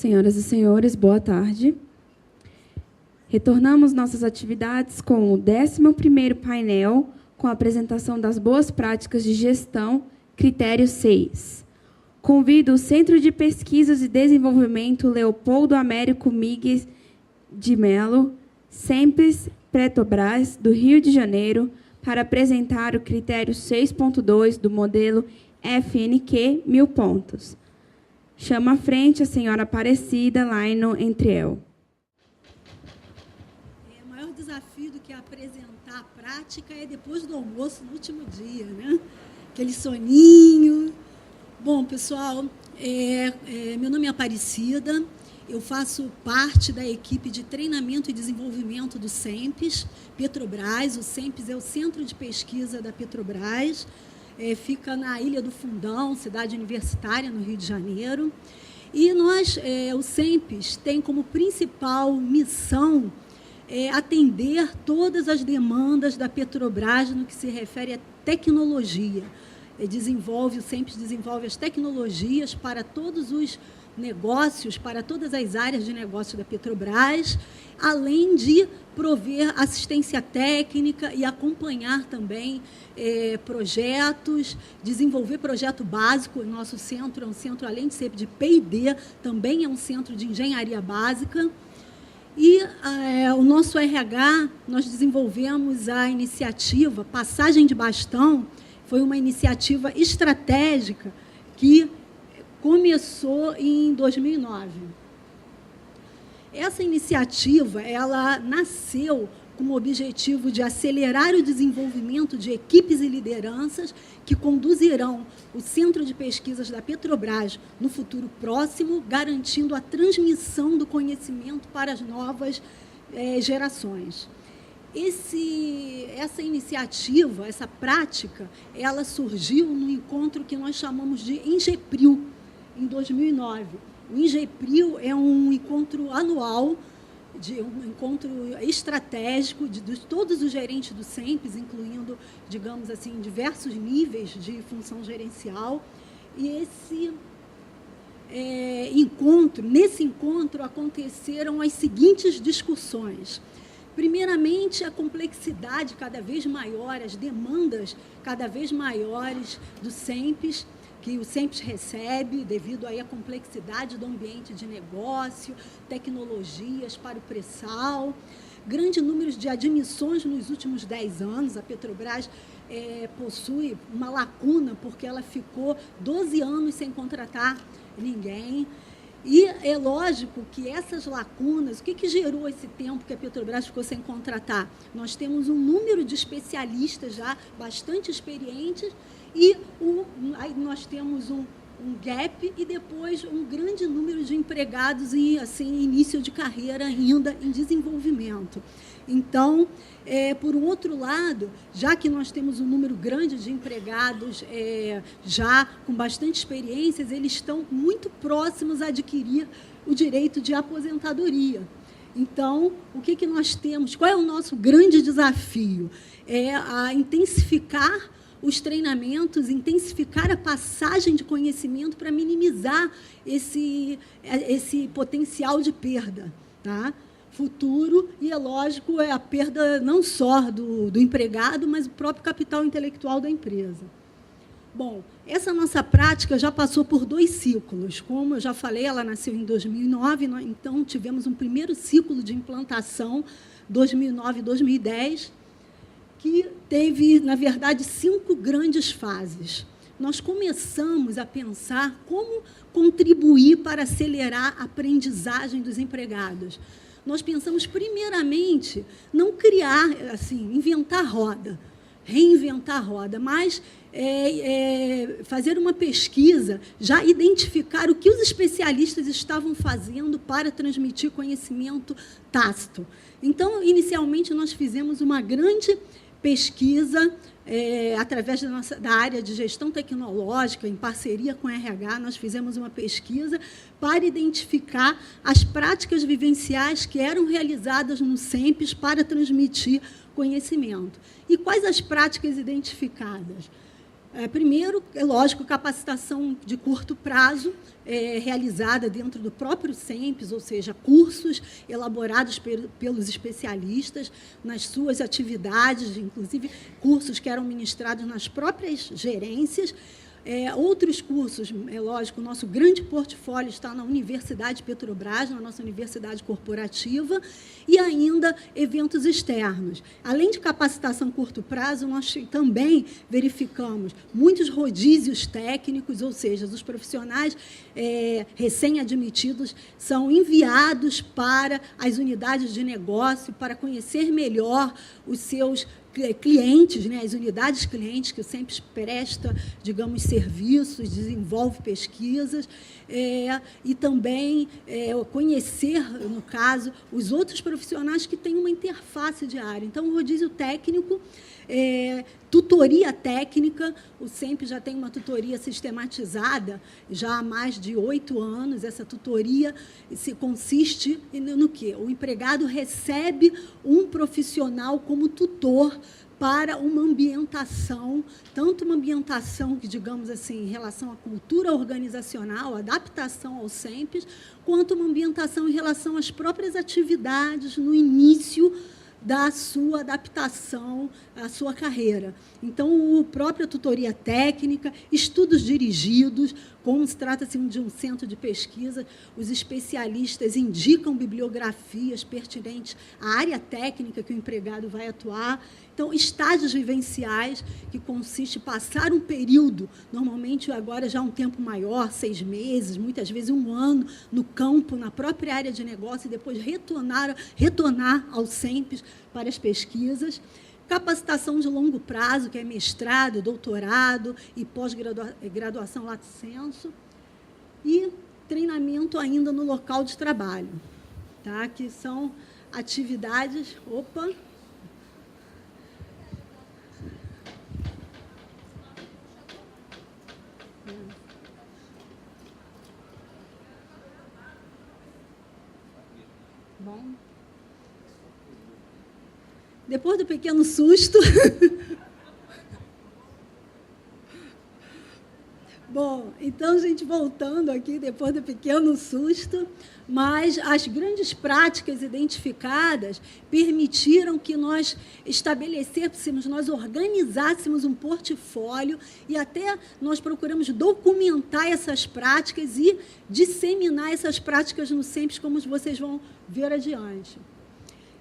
Senhoras e senhores, boa tarde. Retornamos nossas atividades com o 11º painel, com a apresentação das boas práticas de gestão, critério 6. Convido o Centro de Pesquisas e Desenvolvimento Leopoldo Américo Miguel de Mello, Sempes Petrobras, do Rio de Janeiro, para apresentar o critério 6.2 do modelo FNQ 1000 pontos. Chamo à frente a senhora Aparecida Laino Entriel. O maior desafio do que apresentar a prática é depois do almoço, no último dia, né? Aquele soninho. Bom, pessoal, meu nome é Aparecida, eu faço parte da equipe de treinamento e desenvolvimento do Sempes Petrobras. O Sempes é o Centro de Pesquisa da Petrobras, fica na Ilha do Fundão, cidade universitária, no Rio de Janeiro. E nós, o Sempes, tem como principal missão atender todas as demandas da Petrobras no que se refere à tecnologia. O Sempes desenvolve as tecnologias para todos os negócios, para todas as áreas de negócio da Petrobras, além de prover assistência técnica e acompanhar também projetos, desenvolver projeto básico. O nosso centro é um centro, além de ser de P&D, também é um centro de engenharia básica. E o nosso RH, nós desenvolvemos a iniciativa Passagem de Bastão. Foi uma iniciativa estratégica que começou em 2009. Essa iniciativa, ela nasceu com o objetivo de acelerar o desenvolvimento de equipes e lideranças que conduzirão o Centro de Pesquisas da Petrobras no futuro próximo, garantindo a transmissão do conhecimento para as novas gerações. Essa iniciativa, essa prática, ela surgiu no encontro que nós chamamos de Ingepril, em 2009. O Ingepril é um encontro anual, um encontro estratégico de todos os gerentes do Sempes, incluindo, digamos assim, diversos níveis de função gerencial. E nesse encontro aconteceram as seguintes discussões. Primeiramente, a complexidade cada vez maior, as demandas cada vez maiores do Sempes, que o Sempes recebe devido aí à complexidade do ambiente de negócio, tecnologias para o pré-sal, grande número de admissões nos últimos 10 anos. A Petrobras possui uma lacuna, porque ela ficou 12 anos sem contratar ninguém. E é lógico que essas lacunas, o que gerou esse tempo que a Petrobras ficou sem contratar? Nós temos um número de especialistas já bastante experientes e aí nós temos um gap e depois um grande número de empregados em início de carreira ainda em desenvolvimento. Então, por um outro lado, já que nós temos um número grande de empregados já com bastante experiências, eles estão muito próximos a adquirir o direito de aposentadoria. Então, o que nós temos? Qual é o nosso grande desafio? É a intensificar os treinamentos, intensificar a passagem de conhecimento para minimizar esse potencial de perda, tá? Futuro, e é lógico, é a perda não só do empregado, mas do próprio capital intelectual da empresa. Bom, essa nossa prática já passou por 2 ciclos. Como eu já falei, ela nasceu em 2009, então tivemos um primeiro ciclo de implantação, 2009 e 2010, que teve, na verdade, 5 grandes fases. Nós começamos a pensar como contribuir para acelerar a aprendizagem dos empregados. Nós pensamos, primeiramente, não criar, inventar roda, reinventar a roda, mas fazer uma pesquisa, já identificar o que os especialistas estavam fazendo para transmitir conhecimento tácito. Então, inicialmente, nós fizemos uma grande pesquisa através da área de gestão tecnológica, em parceria com a RH, nós fizemos uma pesquisa para identificar as práticas vivenciais que eram realizadas no Sempes para transmitir conhecimento. E quais as práticas identificadas? Primeiro, é lógico, capacitação de curto prazo, realizada dentro do próprio SEMPES, ou seja, cursos elaborados pelos especialistas nas suas atividades, inclusive cursos que eram ministrados nas próprias gerências. Outros cursos, é lógico, o nosso grande portfólio está na Universidade Petrobras, na nossa universidade corporativa, e ainda eventos externos. Além de capacitação curto prazo, nós também verificamos muitos rodízios técnicos, ou seja, os profissionais recém-admitidos são enviados para as unidades de negócio para conhecer melhor os seus clientes, né, as unidades clientes que o SEMPES presta, digamos, serviços, desenvolve pesquisas, e também conhecer, no caso, os outros profissionais que têm uma interface diária. Então, o rodízio técnico, tutoria técnica, o SEMPES já tem uma tutoria sistematizada já há mais de 8 anos. Essa tutoria consiste no quê? O empregado recebe um profissional como tutor para uma ambientação, tanto uma ambientação que, digamos assim, em relação à cultura organizacional, adaptação ao SEMPES, quanto uma ambientação em relação às próprias atividades no início da sua adaptação à sua carreira. Então, a própria tutoria técnica, estudos dirigidos, como se trata-se de um centro de pesquisa, os especialistas indicam bibliografias pertinentes à área técnica que o empregado vai atuar. Então, estágios vivenciais, que consiste em passar um período, normalmente agora já um tempo maior, 6 meses, muitas vezes 1 ano, no campo, na própria área de negócio, e depois retornar ao SEMPES para as pesquisas. Capacitação de longo prazo, que é mestrado, doutorado e pós-graduação lato sensu. E treinamento ainda no local de trabalho, tá? Que são atividades... Opa! Bom... Depois do pequeno susto... Bom, então, gente, voltando aqui, depois do pequeno susto, mas as grandes práticas identificadas permitiram que nós estabelecêssemos, nós organizássemos um portfólio e até nós procuramos documentar essas práticas e disseminar essas práticas no SEMPES, como vocês vão ver adiante.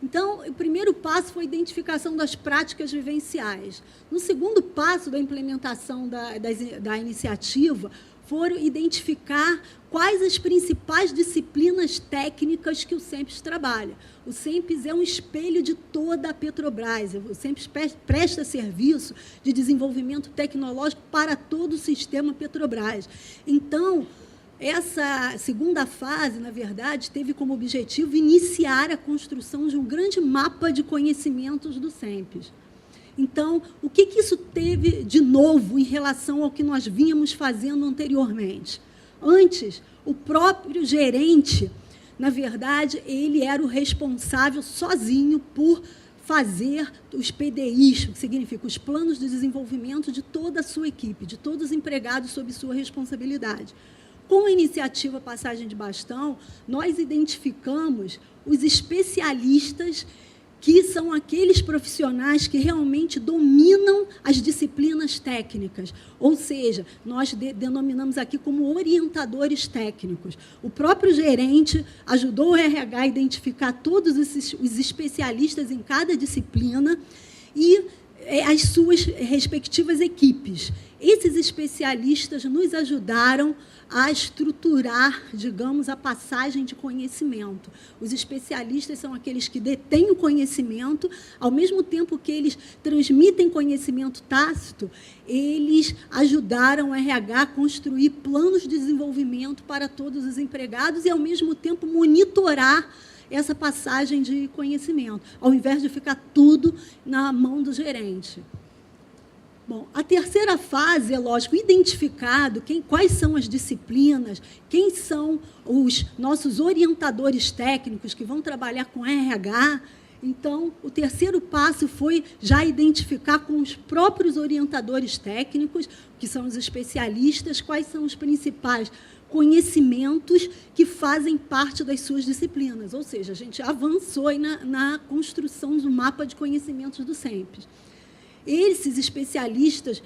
Então, o primeiro passo foi a identificação das práticas vivenciais. No segundo passo da implementação da iniciativa, foram identificar quais as principais disciplinas técnicas que o SEMPES trabalha. O SEMPES é um espelho de toda a Petrobras. O SEMPES presta serviço de desenvolvimento tecnológico para todo o sistema Petrobras. Então, essa segunda fase, na verdade, teve como objetivo iniciar a construção de um grande mapa de conhecimentos do SEMPES. Então, o que isso teve de novo em relação ao que nós vínhamos fazendo anteriormente? Antes, o próprio gerente, na verdade, ele era o responsável sozinho por fazer os PDIs, que significa os planos de desenvolvimento de toda a sua equipe, de todos os empregados sob sua responsabilidade. Com a iniciativa Passagem de Bastão, nós identificamos os especialistas, que são aqueles profissionais que realmente dominam as disciplinas técnicas, ou seja, nós denominamos aqui como orientadores técnicos. O próprio gerente ajudou o RH a identificar todos os especialistas em cada disciplina e as suas respectivas equipes. Esses especialistas nos ajudaram a estruturar, digamos, a passagem de conhecimento. Os especialistas são aqueles que detêm o conhecimento, ao mesmo tempo que eles transmitem conhecimento tácito, eles ajudaram o RH a construir planos de desenvolvimento para todos os empregados e, ao mesmo tempo, monitorar essa passagem de conhecimento, ao invés de ficar tudo na mão do gerente. Bom, a terceira fase, é lógico, identificado quais são as disciplinas, quem são os nossos orientadores técnicos que vão trabalhar com RH, Então, o terceiro passo foi já identificar com os próprios orientadores técnicos, que são os especialistas, quais são os principais conhecimentos que fazem parte das suas disciplinas. Ou seja, a gente avançou aí na construção do mapa de conhecimentos do SEMPES. Esses especialistas,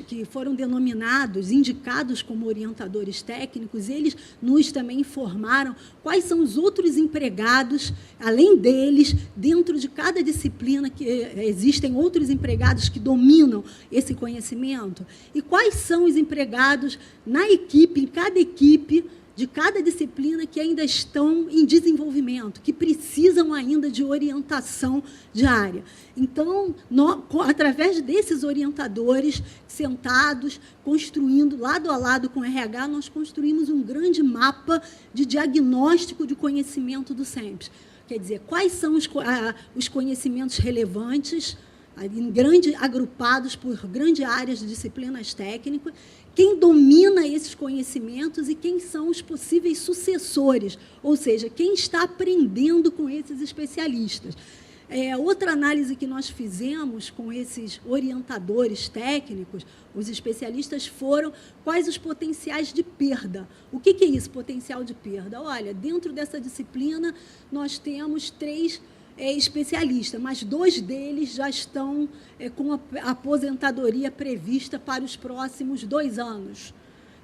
que foram denominados, indicados como orientadores técnicos, eles nos também informaram quais são os outros empregados, além deles, dentro de cada disciplina, que existem outros empregados que dominam esse conhecimento, e quais são os empregados na equipe, em cada equipe, de cada disciplina que ainda estão em desenvolvimento, que precisam ainda de orientação diária. Então, através desses orientadores sentados, construindo lado a lado com o RH, nós construímos um grande mapa de diagnóstico de conhecimento do SEMPES. Quer dizer, quais são os conhecimentos relevantes, agrupados por grandes áreas de disciplinas técnicas, quem domina esses conhecimentos e quem são os possíveis sucessores, ou seja, quem está aprendendo com esses especialistas. Outra análise que nós fizemos com esses orientadores técnicos, os especialistas, foram quais os potenciais de perda. O que é isso, potencial de perda? Olha, dentro dessa disciplina, nós temos 3 especialistas, mas 2 deles já estão com a aposentadoria prevista para os próximos 2 anos.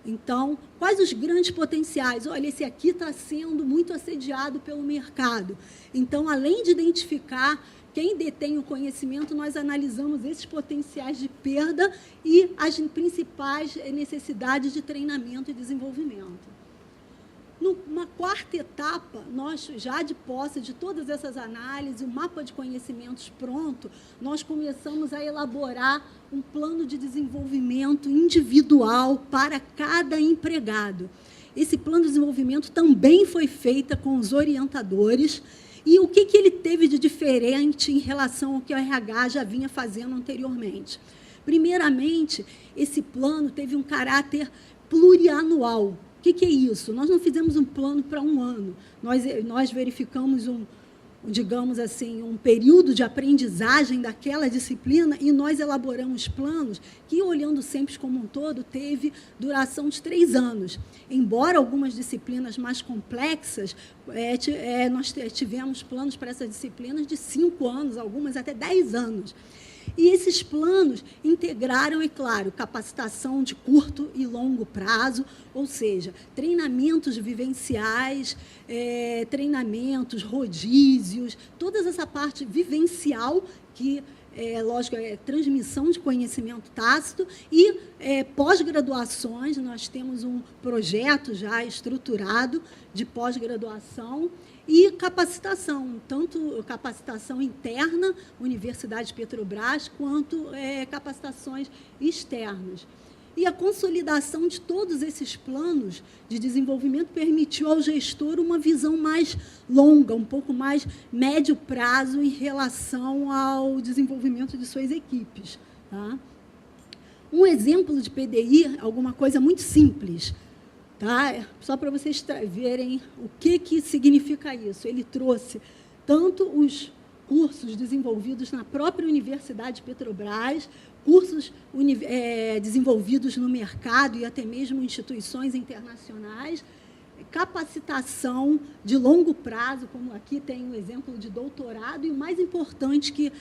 Então, quais os grandes potenciais? Olha, esse aqui está sendo muito assediado pelo mercado. Então, além de identificar quem detém o conhecimento, nós analisamos esses potenciais de perda e as principais necessidades de treinamento e desenvolvimento. Numa quarta etapa, nós, já de posse de todas essas análises, o mapa de conhecimentos pronto, nós começamos a elaborar um plano de desenvolvimento individual para cada empregado. Esse plano de desenvolvimento também foi feito com os orientadores. E o que ele teve de diferente em relação ao que o RH já vinha fazendo anteriormente? Primeiramente, esse plano teve um caráter plurianual. O que é isso? Nós não fizemos um plano para um ano. Nós verificamos digamos assim, um período de aprendizagem daquela disciplina e nós elaboramos planos que, olhando sempre como um todo, teve duração de 3 anos. Embora algumas disciplinas mais complexas, nós tivemos planos para essas disciplinas de 5 anos, algumas até 10 anos. E esses planos integraram, é claro, capacitação de curto e longo prazo, ou seja, treinamentos vivenciais, treinamentos, rodízios, toda essa parte vivencial que, lógico, é transmissão de conhecimento tácito e pós-graduações. Nós temos um projeto já estruturado de pós-graduação e capacitação, tanto capacitação interna, Universidade Petrobras, quanto capacitações externas. E a consolidação de todos esses planos de desenvolvimento permitiu ao gestor uma visão mais longa, um pouco mais médio prazo em relação ao desenvolvimento de suas equipes. Tá? Um exemplo de PDI, alguma coisa muito simples, tá? Só para vocês verem o que significa isso. Ele trouxe tanto os cursos desenvolvidos na própria Universidade Petrobras, cursos desenvolvidos no mercado e até mesmo instituições internacionais, capacitação de longo prazo, como aqui tem um exemplo de doutorado, e o mais importante que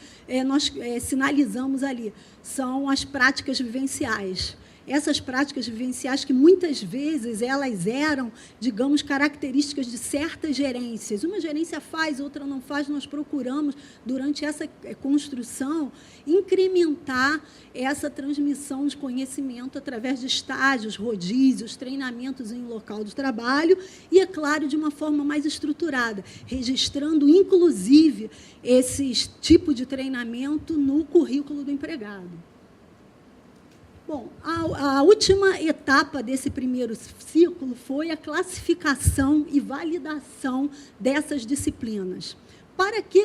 nós sinalizamos ali são as práticas vivenciais. Essas práticas vivenciais que, muitas vezes, elas eram, digamos, características de certas gerências. Uma gerência faz, outra não faz. Nós procuramos, durante essa construção, incrementar essa transmissão de conhecimento através de estágios, rodízios, treinamentos em local de trabalho e, é claro, de uma forma mais estruturada, registrando, inclusive, esse tipo de treinamento no currículo do empregado. Bom, a última etapa desse primeiro ciclo foi a classificação e validação dessas disciplinas.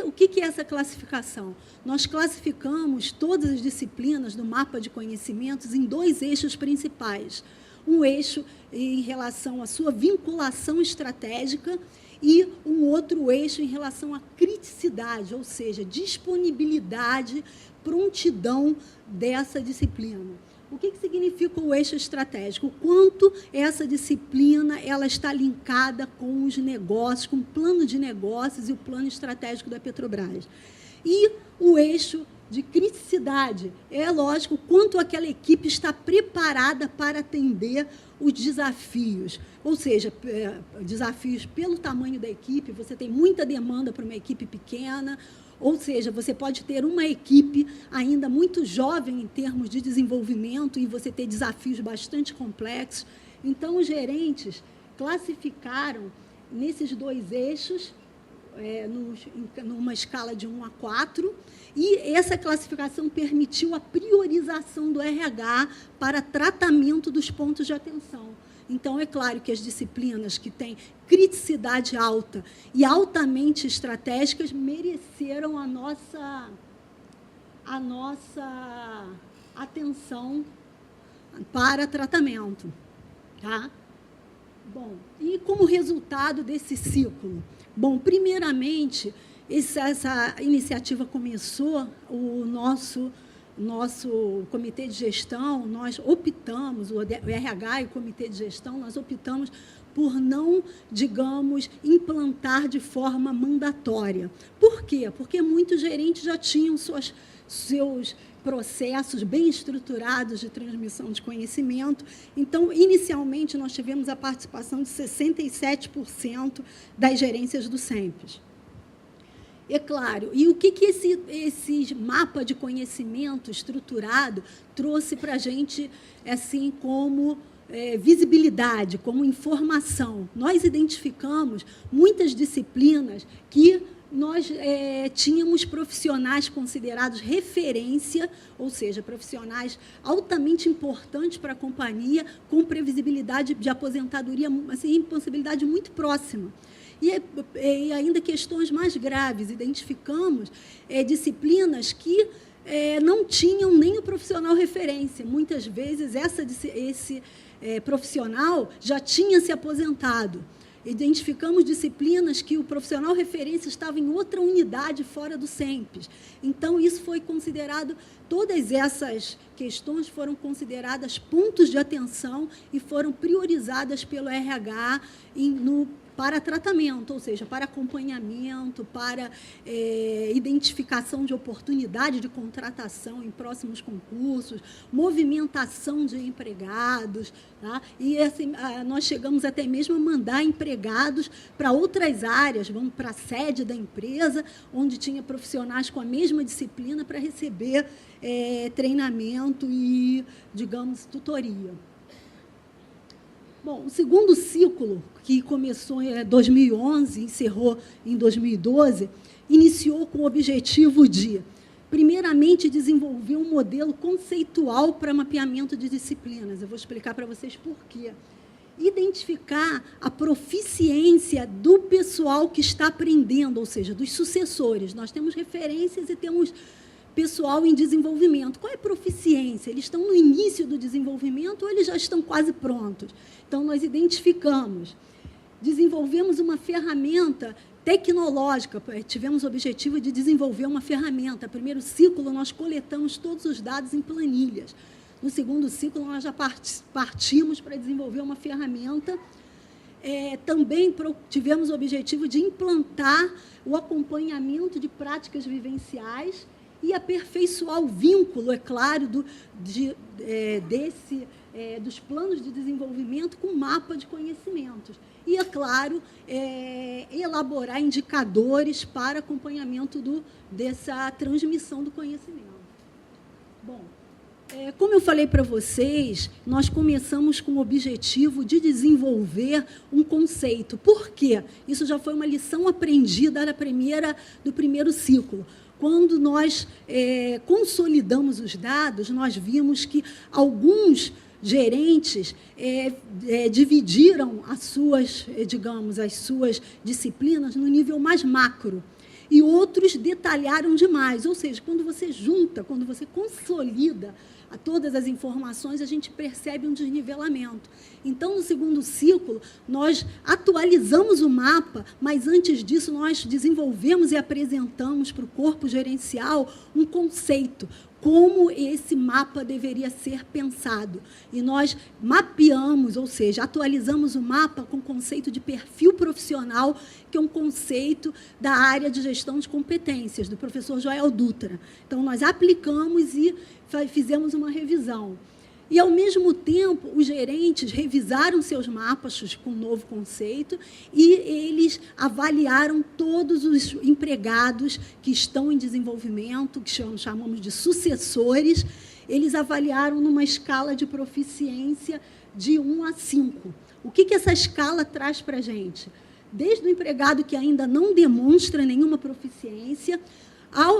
O que é essa classificação? Nós classificamos todas as disciplinas do mapa de conhecimentos em 2 eixos principais. Um eixo em relação à sua vinculação estratégica e um outro eixo em relação à criticidade, ou seja, disponibilidade, prontidão dessa disciplina. O que significa o eixo estratégico? O quanto essa disciplina ela está linkada com os negócios, com o plano de negócios e o plano estratégico da Petrobras. E o eixo de criticidade, é lógico, quanto aquela equipe está preparada para atender os desafios, ou seja, desafios pelo tamanho da equipe, você tem muita demanda para uma equipe pequena, ou seja, você pode ter uma equipe ainda muito jovem em termos de desenvolvimento e você ter desafios bastante complexos. Então, os gerentes classificaram nesses dois eixos, numa escala de 1 a 4, e essa classificação permitiu a priorização do RH para tratamento dos pontos de atenção. Então, é claro que as disciplinas que têm criticidade alta e altamente estratégicas mereceram a nossa atenção para tratamento. Tá? Bom, e como resultado desse ciclo? Bom, primeiramente, essa iniciativa começou, o nosso comitê de gestão, nós optamos, o RH e o comitê de gestão, nós optamos por não, digamos, implantar de forma mandatória. Por quê? Porque muitos gerentes já tinham seus processos bem estruturados de transmissão de conhecimento. Então, inicialmente, nós tivemos a participação de 67% das gerências do SEMPES. É claro, e o que esse mapa de conhecimento estruturado trouxe para a gente, assim, como visibilidade, como informação? Nós identificamos muitas disciplinas que nós tínhamos profissionais considerados referência, ou seja, profissionais altamente importantes para a companhia, com previsibilidade de aposentadoria, assim, possibilidade muito próxima. E ainda questões mais graves, identificamos disciplinas que não tinham nem o profissional referência. Muitas vezes, esse profissional já tinha se aposentado. Identificamos disciplinas que o profissional referência estava em outra unidade fora do SEMPES. Então, isso foi considerado, todas essas questões foram consideradas pontos de atenção e foram priorizadas pelo RH para tratamento, ou seja, para acompanhamento, para identificação de oportunidade de contratação em próximos concursos, movimentação de empregados. Tá? E assim, nós chegamos até mesmo a mandar empregados para outras áreas, vamos para a sede da empresa, onde tinha profissionais com a mesma disciplina para receber treinamento e, digamos, tutoria. Bom, o segundo ciclo, que começou em 2011, encerrou em 2012, iniciou com o objetivo de, primeiramente, desenvolver um modelo conceitual para mapeamento de disciplinas. Eu vou explicar para vocês por quê. Identificar a proficiência do pessoal que está aprendendo, ou seja, dos sucessores. Nós temos referências e temos pessoal em desenvolvimento. Qual é a proficiência? Eles estão no início do desenvolvimento ou eles já estão quase prontos? Então, nós identificamos, desenvolvemos uma ferramenta tecnológica, tivemos o objetivo de desenvolver uma ferramenta. No primeiro ciclo, nós coletamos todos os dados em planilhas. No segundo ciclo, nós já partimos para desenvolver uma ferramenta. Também tivemos o objetivo de implantar o acompanhamento de práticas vivenciais e aperfeiçoar o vínculo, é claro, dos planos de desenvolvimento com mapa de conhecimentos. E, é claro, elaborar indicadores para acompanhamento dessa transmissão do conhecimento. Bom, como eu falei para vocês, nós começamos com o objetivo de desenvolver um conceito. Por quê? Isso já foi uma lição aprendida do primeiro ciclo. Quando nós consolidamos os dados, nós vimos que alguns gerentes dividiram as suas disciplinas no nível mais macro, e outros detalharam demais. Ou seja, quando você junta, quando você consolida a todas as informações, a gente percebe um desnivelamento. Então, no segundo ciclo, nós atualizamos o mapa, mas, antes disso, nós desenvolvemos e apresentamos para o corpo gerencial um conceito, como esse mapa deveria ser pensado. E nós mapeamos, ou seja, atualizamos o mapa com o conceito de perfil profissional, que é um conceito da área de gestão de competências, do professor Joel Dutra. Então, nós aplicamos e fizemos uma revisão. E, ao mesmo tempo, os gerentes revisaram seus mapas com um novo conceito e eles avaliaram todos os empregados que estão em desenvolvimento, que chamamos de sucessores. Eles avaliaram numa escala de proficiência de 1 a 5. O que essa escala traz para a gente? Desde o empregado que ainda não demonstra nenhuma proficiência,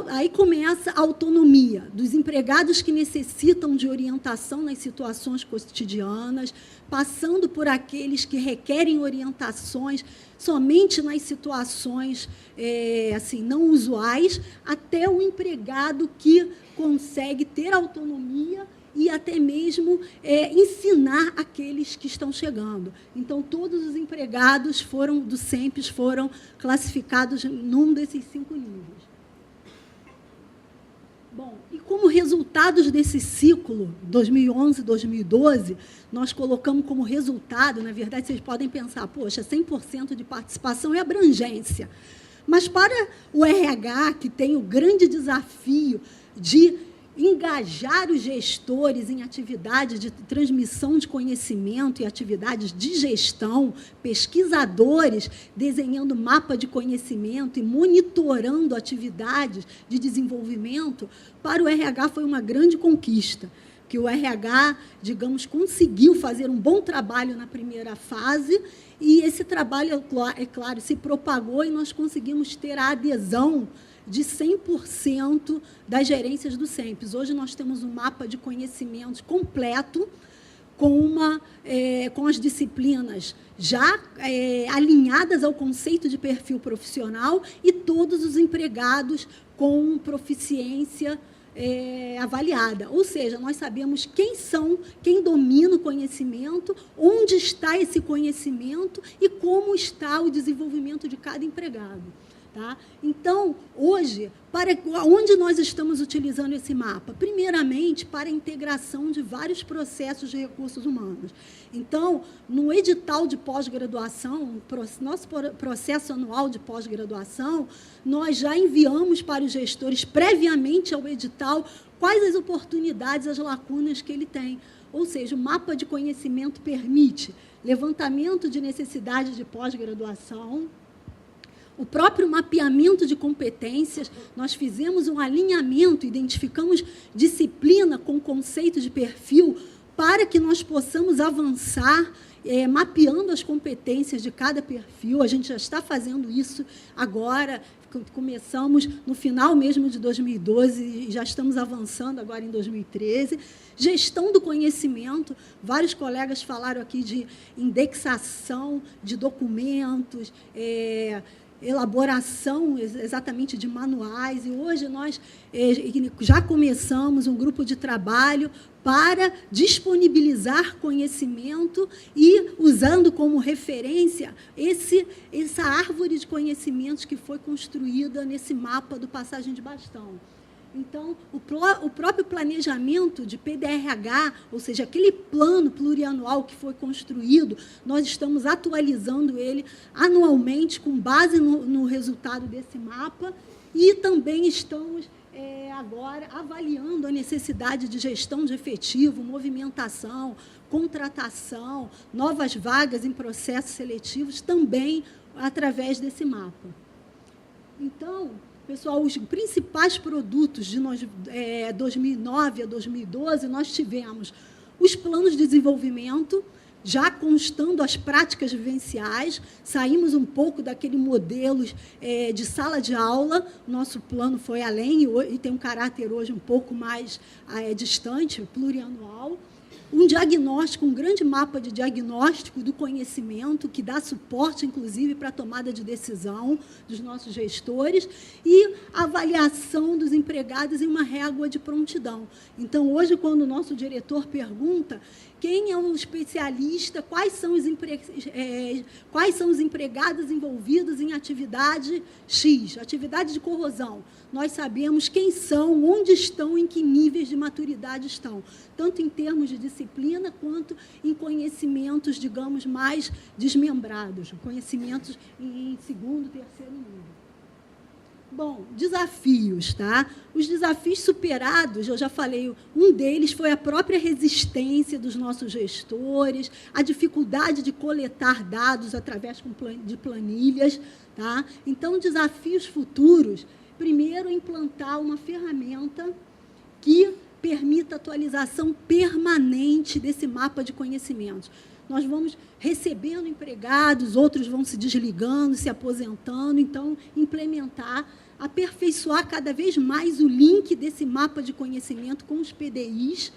aí começa a autonomia dos empregados que necessitam de orientação nas situações cotidianas, passando por aqueles que requerem orientações somente nas situações assim, não usuais, até o empregado que consegue ter autonomia e até mesmo ensinar aqueles que estão chegando. Então, todos os empregados do SEMPES foram classificados num desses 5 níveis. Bom, e como resultados desse ciclo, 2011, 2012, nós colocamos como resultado, na verdade, vocês podem pensar, poxa, 100% de participação é abrangência. Mas para o RH, que tem o grande desafio de engajar os gestores em atividades de transmissão de conhecimento e atividades de gestão, pesquisadores desenhando mapa de conhecimento e monitorando atividades de desenvolvimento, para o RH foi uma grande conquista, que o RH, digamos, conseguiu fazer um bom trabalho na primeira fase, e esse trabalho, é claro, se propagou e nós conseguimos ter a adesão de 100% das gerências do SEMPES. Hoje nós temos um mapa de conhecimentos completo, com as disciplinas já alinhadas ao conceito de perfil profissional e todos os empregados com proficiência avaliada. Ou seja, nós sabemos quem domina o conhecimento, onde está esse conhecimento e como está o desenvolvimento de cada empregado. Tá? Então, hoje, onde nós estamos utilizando esse mapa? Primeiramente, para a integração de vários processos de recursos humanos. Então, no edital de pós-graduação, nosso processo anual de pós-graduação, nós já enviamos para os gestores, previamente ao edital, quais as oportunidades, as lacunas que ele tem. Ou seja, o mapa de conhecimento permite levantamento de necessidades de pós-graduação, o próprio mapeamento de competências, nós fizemos um alinhamento, identificamos disciplina com conceito de perfil para que nós possamos avançar mapeando as competências de cada perfil. A gente já está fazendo isso agora, começamos no final mesmo de 2012 e já estamos avançando agora em 2013. Gestão do conhecimento, vários colegas falaram aqui de indexação de documentos, elaboração exatamente de manuais, e hoje nós já começamos um grupo de trabalho para disponibilizar conhecimento e usando como referência essa árvore de conhecimentos que foi construída nesse mapa do passagem de bastão. Então, o próprio planejamento de PDRH, ou seja, aquele plano plurianual que foi construído, nós estamos atualizando ele anualmente com base no resultado desse mapa e também estamos agora avaliando a necessidade de gestão de efetivo, movimentação, contratação, novas vagas em processos seletivos, também através desse mapa. Então, pessoal, os principais produtos de 2009 a 2012, nós tivemos os planos de desenvolvimento, já constando as práticas vivenciais, saímos um pouco daquele modelo de sala de aula, nosso plano foi além e tem um caráter hoje um pouco mais distante, plurianual. um diagnóstico, um grande mapa de diagnóstico do conhecimento, que dá suporte, inclusive, para a tomada de decisão dos nossos gestores, e avaliação dos empregados em uma régua de prontidão. Então, hoje, quando o nosso diretor pergunta quem é um especialista, quais são os empregados envolvidos em atividade X, atividade de corrosão, nós sabemos quem são, onde estão, em que níveis de maturidade estão, tanto em termos de disciplina, quanto em conhecimentos, digamos, mais desmembrados, conhecimentos em segundo, terceiro nível. Bom, desafios, tá? Os desafios superados, eu já falei, um deles foi a própria resistência dos nossos gestores, a dificuldade de coletar dados através de planilhas, tá? Então, desafios futuros, primeiro, implantar uma ferramenta que permita atualização permanente desse mapa de conhecimentos. Nós vamos recebendo empregados, outros vão se desligando, se aposentando, então, implementar, aperfeiçoar cada vez mais o link desse mapa de conhecimento com os PDIs.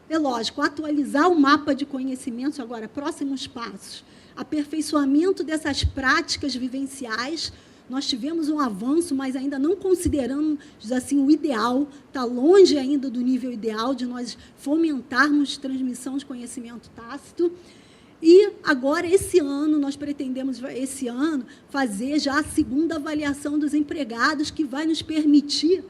É lógico, atualizar o mapa de conhecimentos, agora, próximos passos. Aperfeiçoamento dessas práticas vivenciais. Nós tivemos um avanço, mas ainda não consideramos assim, o ideal, está longe ainda do nível ideal de nós fomentarmos transmissão de conhecimento tácito. E agora, esse ano, nós pretendemos, esse ano, fazer já a segunda avaliação dos empregados, que vai nos permitir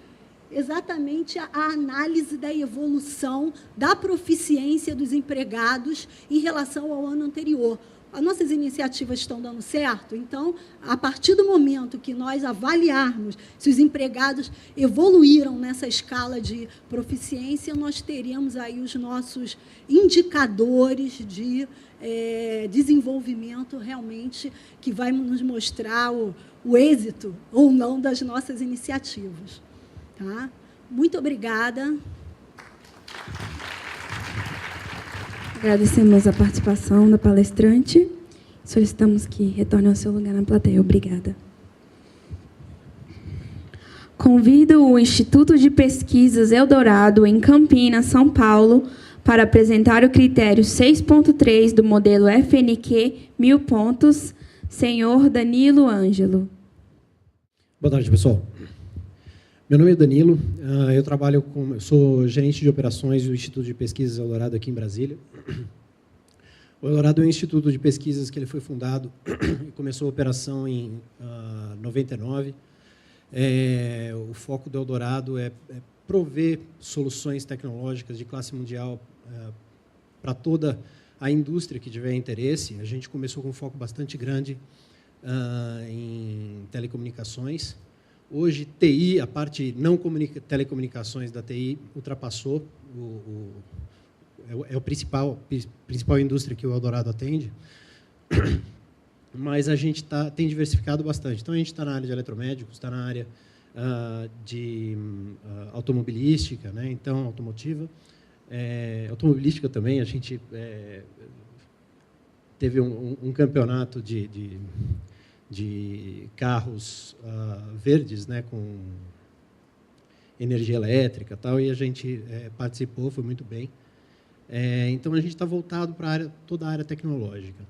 exatamente a análise da evolução da proficiência dos empregados em relação ao ano anterior. As nossas iniciativas estão dando certo, então, a partir do momento que nós avaliarmos se os empregados evoluíram nessa escala de proficiência, nós teremos aí os nossos indicadores de desenvolvimento realmente que vai nos mostrar o êxito ou não das nossas iniciativas. Tá? Muito obrigada. Agradecemos a participação da palestrante. Solicitamos que retorne ao seu lugar na plateia. Obrigada. Convido o Instituto de Pesquisas Eldorado, em Campinas, São Paulo, para apresentar o critério 6.3 do modelo FNQ 1000 pontos, senhor Danilo Ângelo. Boa tarde, pessoal. Meu nome é Danilo, eu sou gerente de operações do Instituto de Pesquisas Eldorado aqui em Brasília. O Eldorado é um instituto de pesquisas que ele foi fundado e começou a operação em 99. O foco do Eldorado é prover soluções tecnológicas de classe mundial para toda a indústria que tiver interesse. A gente começou com um foco bastante grande em telecomunicações. Hoje, TI, a parte não telecomunicações da TI, ultrapassou é a principal indústria que o Eldorado atende, mas a gente tem diversificado bastante. Então, a gente está na área de eletromédicos, está na área de automobilística, né? Então, automotiva. Automobilística também, a gente teve um campeonato de carros verdes, né, com energia elétrica, tal, e a gente participou, foi muito bem. Então, a gente está voltado para toda a área tecnológica.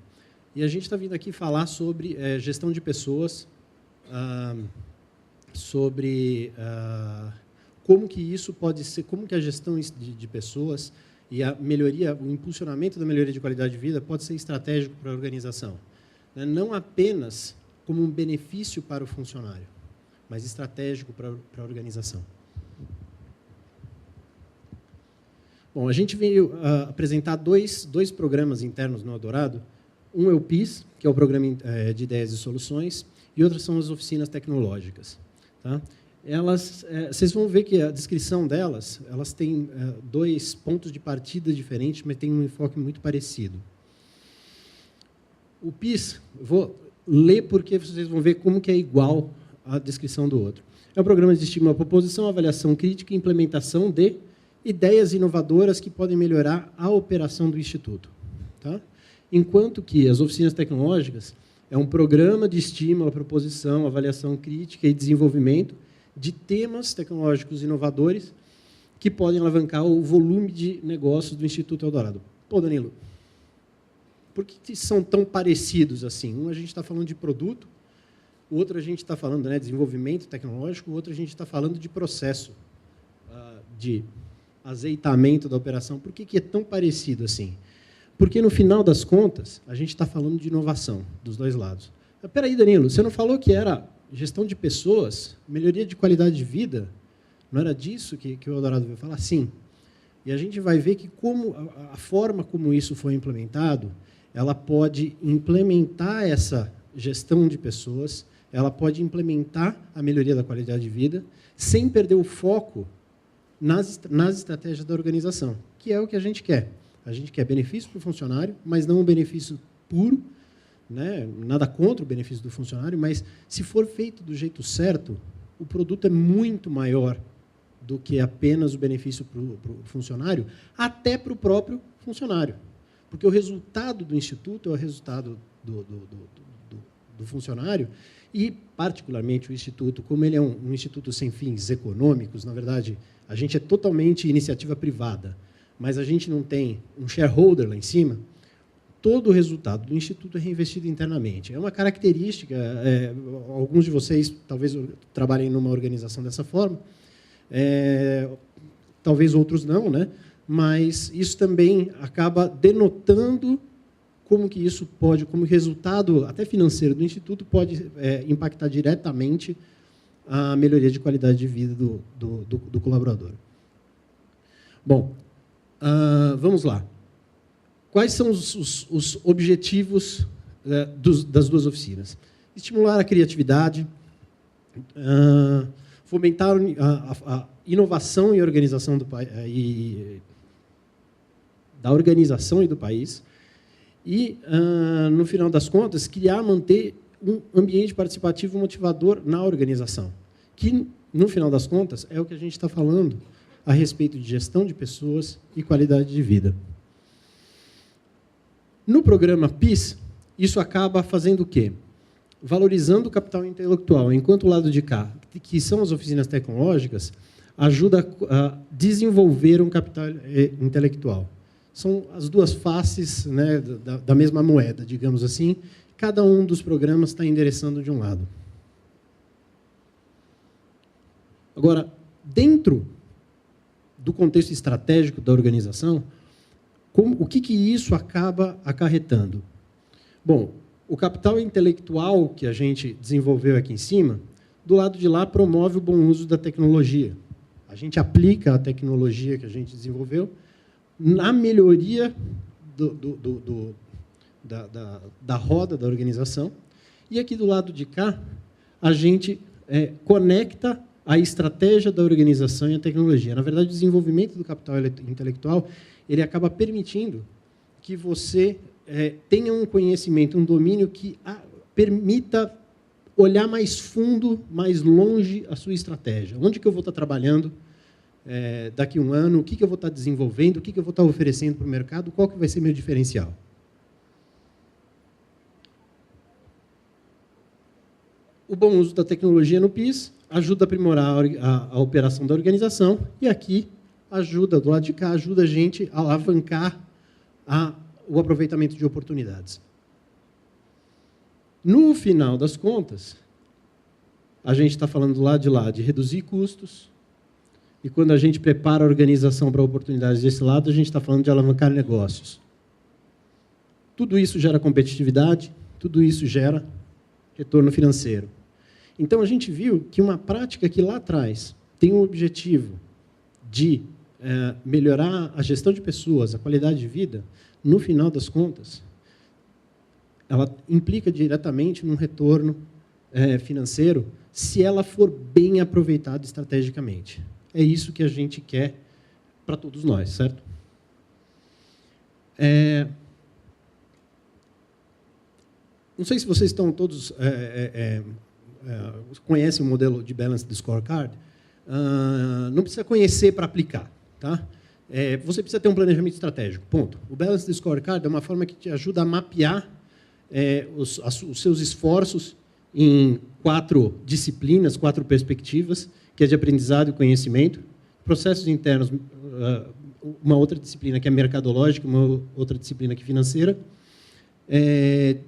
E a gente está vindo aqui falar sobre gestão de pessoas, sobre como que isso pode ser, como que a gestão de pessoas e a melhoria, o impulsionamento da melhoria de qualidade de vida pode ser estratégico para a organização. Não apenas como um benefício para o funcionário, mas estratégico para a organização. Bom, a gente veio apresentar dois programas internos no Eldorado. Um é o PIS, que é o Programa de Ideias e Soluções, e outras são as oficinas tecnológicas. Tá? Vocês vão ver que a descrição delas, elas têm dois pontos de partida diferentes, mas têm um enfoque muito parecido. O PIS, vou ler porque vocês vão ver como que é igual à descrição do outro. É um programa de estímulo à proposição, avaliação crítica e implementação de ideias inovadoras que podem melhorar a operação do Instituto. Tá? Enquanto que as oficinas tecnológicas é um programa de estímulo à proposição, avaliação crítica e desenvolvimento de temas tecnológicos inovadores que podem alavancar o volume de negócios do Instituto Eldorado. Pô, Danilo, por que são tão parecidos assim? Um a gente está falando de produto, o outro a gente está falando, né, de desenvolvimento tecnológico, o outro a gente está falando de processo, de azeitamento da operação. Por que é tão parecido assim? Porque, no final das contas, a gente está falando de inovação, dos dois lados. Mas, espera aí, Danilo, você não falou que era gestão de pessoas, melhoria de qualidade de vida? Não era disso que o Eldorado veio falar? Sim. E a gente vai ver que a forma como isso foi implementado, ela pode implementar essa gestão de pessoas, ela pode implementar a melhoria da qualidade de vida, sem perder o foco nas estratégias da organização, que é o que a gente quer. A gente quer benefício para o funcionário, mas não um benefício puro, né? Nada contra o benefício do funcionário, mas, se for feito do jeito certo, o produto é muito maior do que apenas o benefício para o funcionário, até para o próprio funcionário. Porque o resultado do Instituto é o resultado do funcionário, e, particularmente, o Instituto, como ele é um instituto sem fins econômicos, na verdade, a gente é totalmente iniciativa privada, mas a gente não tem um shareholder lá em cima, todo o resultado do Instituto é reinvestido internamente. É uma característica, alguns de vocês talvez trabalhem numa organização dessa forma, talvez outros não, né? Mas isso também acaba denotando como que isso pode, como o resultado até financeiro do Instituto pode impactar diretamente a melhoria de qualidade de vida do colaborador. Bom, vamos lá. Quais são os objetivos das duas oficinas? Estimular a criatividade, fomentar a inovação e organização da organização e do país, e, no final das contas, manter um ambiente participativo motivador na organização, que, no final das contas, é o que a gente está falando a respeito de gestão de pessoas e qualidade de vida. No programa PIS, isso acaba fazendo o quê? Valorizando o capital intelectual, enquanto o lado de cá, que são as oficinas tecnológicas, ajuda a desenvolver um capital intelectual. São as duas faces, né, da mesma moeda, digamos assim. Cada um dos programas está endereçando de um lado. Agora, dentro do contexto estratégico da organização, o que isso acaba acarretando? Bom, o capital intelectual que a gente desenvolveu aqui em cima, do lado de lá, promove o bom uso da tecnologia. A gente aplica a tecnologia que a gente desenvolveu na melhoria da roda da organização. E aqui do lado de cá, a gente conecta a estratégia da organização e a tecnologia. Na verdade, o desenvolvimento do capital intelectual ele acaba permitindo que você tenha um conhecimento, um domínio que permita olhar mais fundo, mais longe a sua estratégia. Onde que eu vou estar trabalhando daqui a um ano? O que eu vou estar desenvolvendo? O que eu vou estar oferecendo para o mercado? Qual que vai ser meu diferencial? O bom uso da tecnologia no PIS ajuda a aprimorar a operação da organização, e aqui ajuda, do lado de cá, ajuda a gente a alavancar o aproveitamento de oportunidades. No final das contas, a gente está falando do lado de lá de reduzir custos, e quando a gente prepara a organização para oportunidades desse lado, a gente está falando de alavancar negócios. Tudo isso gera competitividade, tudo isso gera retorno financeiro. Então, a gente viu que uma prática que lá atrás tem o objetivo de melhorar a gestão de pessoas, a qualidade de vida, no final das contas, ela implica diretamente num retorno financeiro se ela for bem aproveitada estrategicamente. É isso que a gente quer para todos nós, certo? Não sei se vocês estão todos conhecem o modelo de Balanced Scorecard. Não precisa conhecer para aplicar, tá? Você precisa ter um planejamento estratégico, ponto. O Balanced Scorecard é uma forma que te ajuda a mapear os seus esforços em 4 disciplinas, 4 perspectivas, que é de aprendizado e conhecimento, processos internos, uma outra disciplina que é mercadológica, uma outra disciplina que é financeira,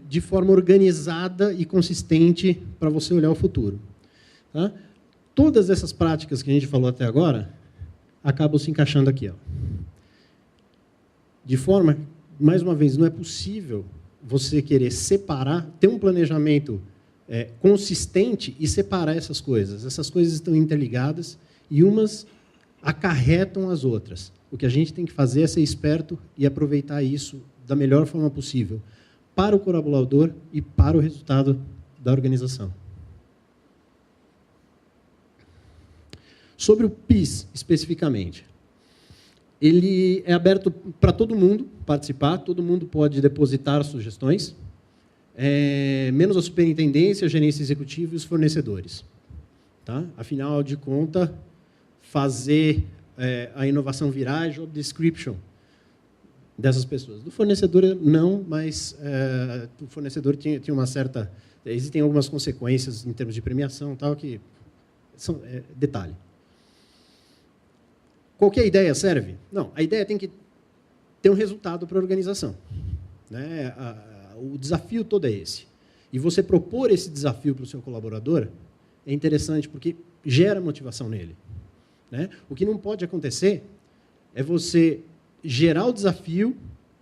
de forma organizada e consistente para você olhar o futuro. Tá? Todas essas práticas que a gente falou até agora acabam se encaixando aqui. Ó. De forma, mais uma vez, não é possível você querer separar, ter um planejamento consistente e separar essas coisas. Essas coisas estão interligadas e umas acarretam as outras. O que a gente tem que fazer é ser esperto e aproveitar isso da melhor forma possível para o colaborador e para o resultado da organização. Sobre o PIS, especificamente, ele é aberto para todo mundo participar, todo mundo pode depositar sugestões, menos a superintendência, a gerência executiva e os fornecedores. Tá? Afinal de contas, fazer a inovação virar job description dessas pessoas. Do fornecedor, não, mas o fornecedor tinha uma certa... Existem algumas consequências em termos de premiação, tal, que são detalhe. Qualquer ideia serve? Não, a ideia tem que ter um resultado para a organização. Né? O desafio todo é esse. E você propor esse desafio para o seu colaborador é interessante, porque gera motivação nele. Né? O que não pode acontecer é você gerar o desafio,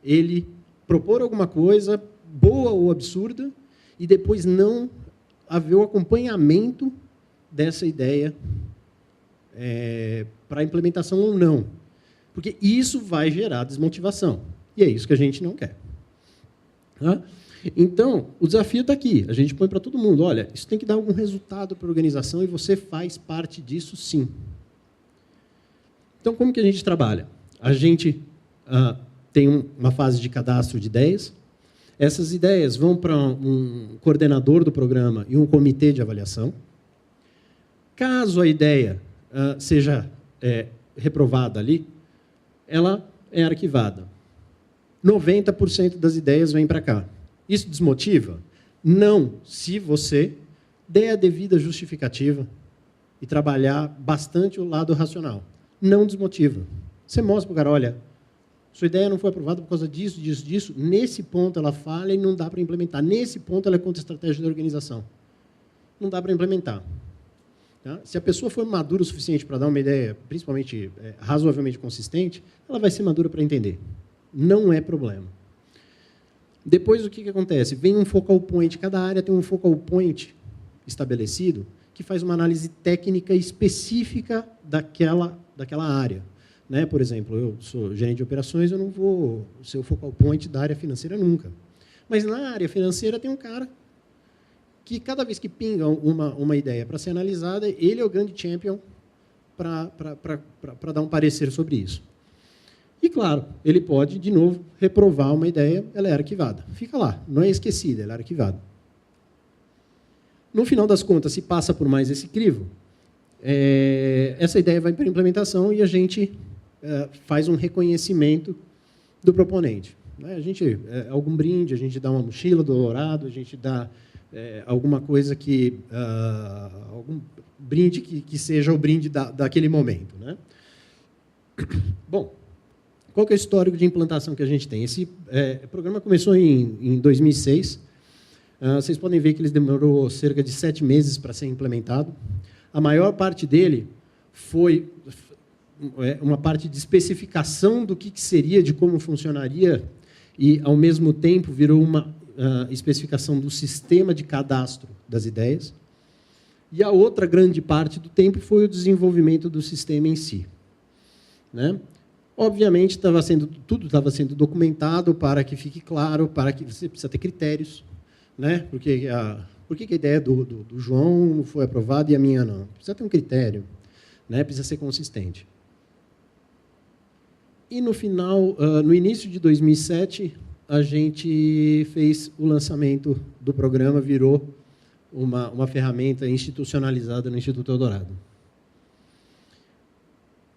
ele propor alguma coisa, boa ou absurda, e depois não haver o acompanhamento dessa ideia para a implementação ou não. Porque isso vai gerar desmotivação. E é isso que a gente não quer. Tá? Então, o desafio está aqui. A gente põe para todo mundo, olha, isso tem que dar algum resultado para a organização e você faz parte disso, sim. Então, como que a gente trabalha? A gente tem uma fase de cadastro de ideias. Essas ideias vão para um coordenador do programa e um comitê de avaliação. Caso a ideia seja reprovada ali, ela é arquivada. 90% das ideias vêm para cá. Isso desmotiva? Não, se você der a devida justificativa e trabalhar bastante o lado racional. Não desmotiva. Você mostra para o cara, olha, sua ideia não foi aprovada por causa disso, disso, disso. Nesse ponto ela falha e não dá para implementar. Nesse ponto ela é contra a estratégia da organização. Não dá para implementar. Tá? Se a pessoa for madura o suficiente para dar uma ideia, principalmente razoavelmente consistente, ela vai ser madura para entender. Não é problema. Depois, o que acontece? Vem um focal point. Cada área tem um focal point estabelecido que faz uma análise técnica específica daquela área. Né? Por exemplo, eu sou gerente de operações, eu não vou ser o focal point da área financeira nunca. Mas na área financeira tem um cara que, cada vez que pinga uma ideia para ser analisada, ele é o grande champion para dar um parecer sobre isso. E, claro, ele pode, de novo, reprovar uma ideia, ela é arquivada. Fica lá, não é esquecida, ela é arquivada. No final das contas, se passa por mais esse crivo, essa ideia vai para a implementação e a gente faz um reconhecimento do proponente. A gente, algum brinde, a gente dá uma mochila do dourado, a gente dá alguma coisa que... algum brinde que seja o brinde daquele momento. Né? Bom, qual que é o histórico de implantação que a gente tem? Esse programa começou em 2006. Vocês podem ver que ele demorou cerca de 7 meses para ser implementado. A maior parte dele foi uma parte de especificação do que seria, de como funcionaria, e, ao mesmo tempo, virou uma especificação do sistema de cadastro das ideias. E a outra grande parte do tempo foi o desenvolvimento do sistema em si. Né? Obviamente, tudo estava sendo documentado para que fique claro, para que você precisa ter critérios. Né? Por que a ideia do João foi aprovada e a minha não? Precisa ter um critério, né? Precisa ser consistente. E, no final, no início de 2007, a gente fez o lançamento do programa, virou uma ferramenta institucionalizada no Instituto Eldorado.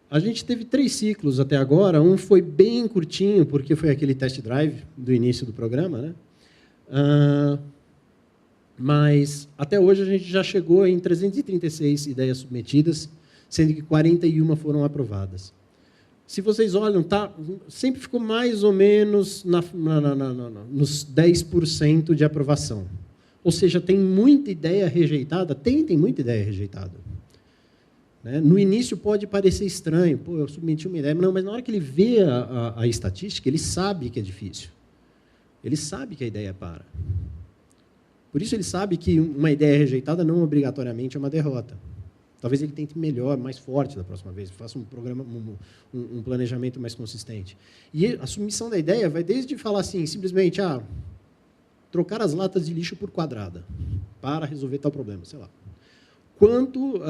A gente teve 3 ciclos até agora. Um foi bem curtinho, porque foi aquele test drive do início do programa, né? Mas, até hoje, a gente já chegou em 336 ideias submetidas, sendo que 41 foram aprovadas. Se vocês olham, sempre ficou mais ou menos nos 10% de aprovação. Ou seja, tem muita ideia rejeitada? Tem muita ideia rejeitada. Né? No início pode parecer estranho, pô, eu submeti uma ideia, não, mas na hora que ele vê a estatística, ele sabe que é difícil. Ele sabe que a ideia para. Por isso ele sabe que uma ideia rejeitada não obrigatoriamente é uma derrota. Talvez ele tente melhor, mais forte da próxima vez, faça um planejamento mais consistente. E a submissão da ideia vai desde falar assim, simplesmente, trocar as latas de lixo por quadrada para resolver tal problema, sei lá. Quanto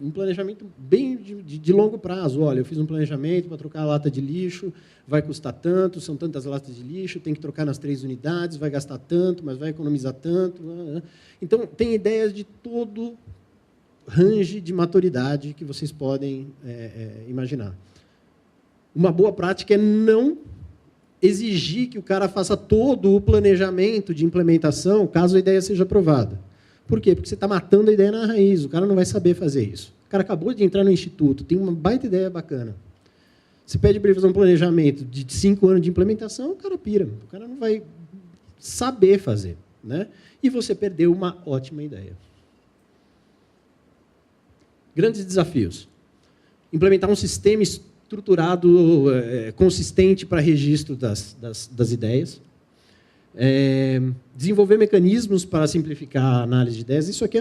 um planejamento bem de longo prazo. Olha, eu fiz um planejamento para trocar a lata de lixo, vai custar tanto, são tantas latas de lixo, tem que trocar nas 3 unidades, vai gastar tanto, mas vai economizar tanto. Então, tem ideias de todo range de maturidade que vocês podem imaginar. Uma boa prática é não exigir que o cara faça todo o planejamento de implementação, caso a ideia seja aprovada. Por quê? Porque você está matando a ideia na raiz, o cara não vai saber fazer isso. O cara acabou de entrar no instituto, tem uma baita ideia bacana. Você pede para ele fazer um planejamento de 5 anos de implementação, o cara pira, o cara não vai saber fazer. Né? E você perdeu uma ótima ideia. Grandes desafios. Implementar um sistema estruturado, consistente para registro das ideias. Desenvolver mecanismos para simplificar a análise de ideias. Isso aqui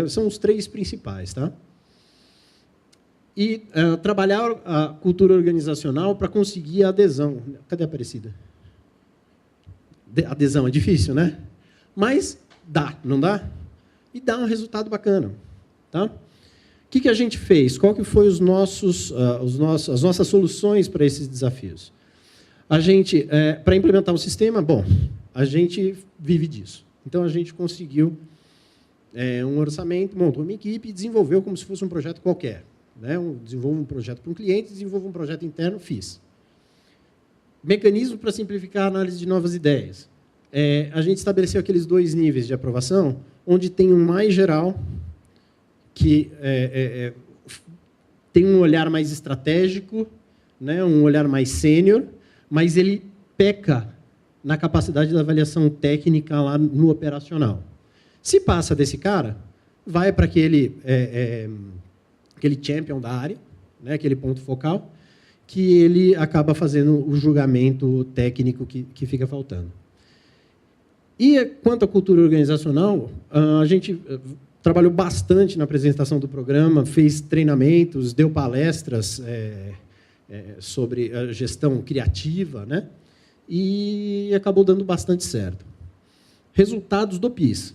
são os 3 principais. Tá? E trabalhar a cultura organizacional para conseguir a adesão. Cadê a Aparecida? Adesão é difícil, né? Mas dá, não dá? E dá um resultado bacana. Tá? O que a gente fez? Qual que foi as nossas soluções para esses desafios? A gente, para implementar um sistema, a gente vive disso. Então, a gente conseguiu um orçamento, montou uma equipe e desenvolveu como se fosse um projeto qualquer. Né? Desenvolvo um projeto para um cliente, desenvolvo um projeto interno, fiz. Mecanismo para simplificar a análise de novas ideias. A gente estabeleceu aqueles 2 níveis de aprovação, onde tem um mais geral, que tem um olhar mais estratégico, né, um olhar mais sênior, mas ele peca na capacidade da avaliação técnica lá no operacional. Se passa desse cara, vai para aquele champion da área, né, aquele ponto focal, que ele acaba fazendo o julgamento técnico que fica faltando. E quanto à cultura organizacional, a gente trabalhou bastante na apresentação do programa, fez treinamentos, deu palestras sobre a gestão criativa, né? E acabou dando bastante certo. Resultados do PIS.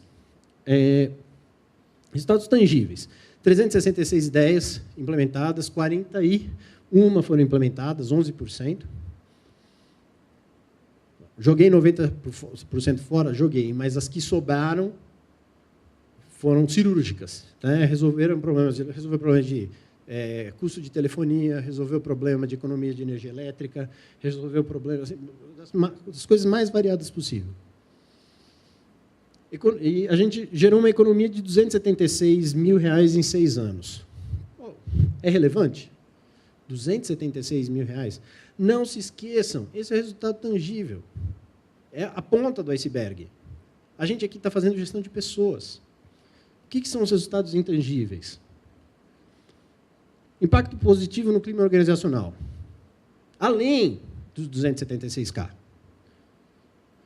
Resultados tangíveis. 366 ideias implementadas, 41 foram implementadas, 11%. Joguei 90% fora? Joguei, mas as que sobraram foram cirúrgicas. Né? Resolveram problemas de custo de telefonia, resolveu o problema de economia de energia elétrica, resolveu o problema das coisas mais variadas possível. E a gente gerou uma economia de R$276 mil em 6 anos. É relevante? R$276 mil. Não se esqueçam, esse é o resultado tangível. É a ponta do iceberg. A gente aqui está fazendo gestão de pessoas. O que são os resultados intangíveis? Impacto positivo no clima organizacional. Além dos 276K.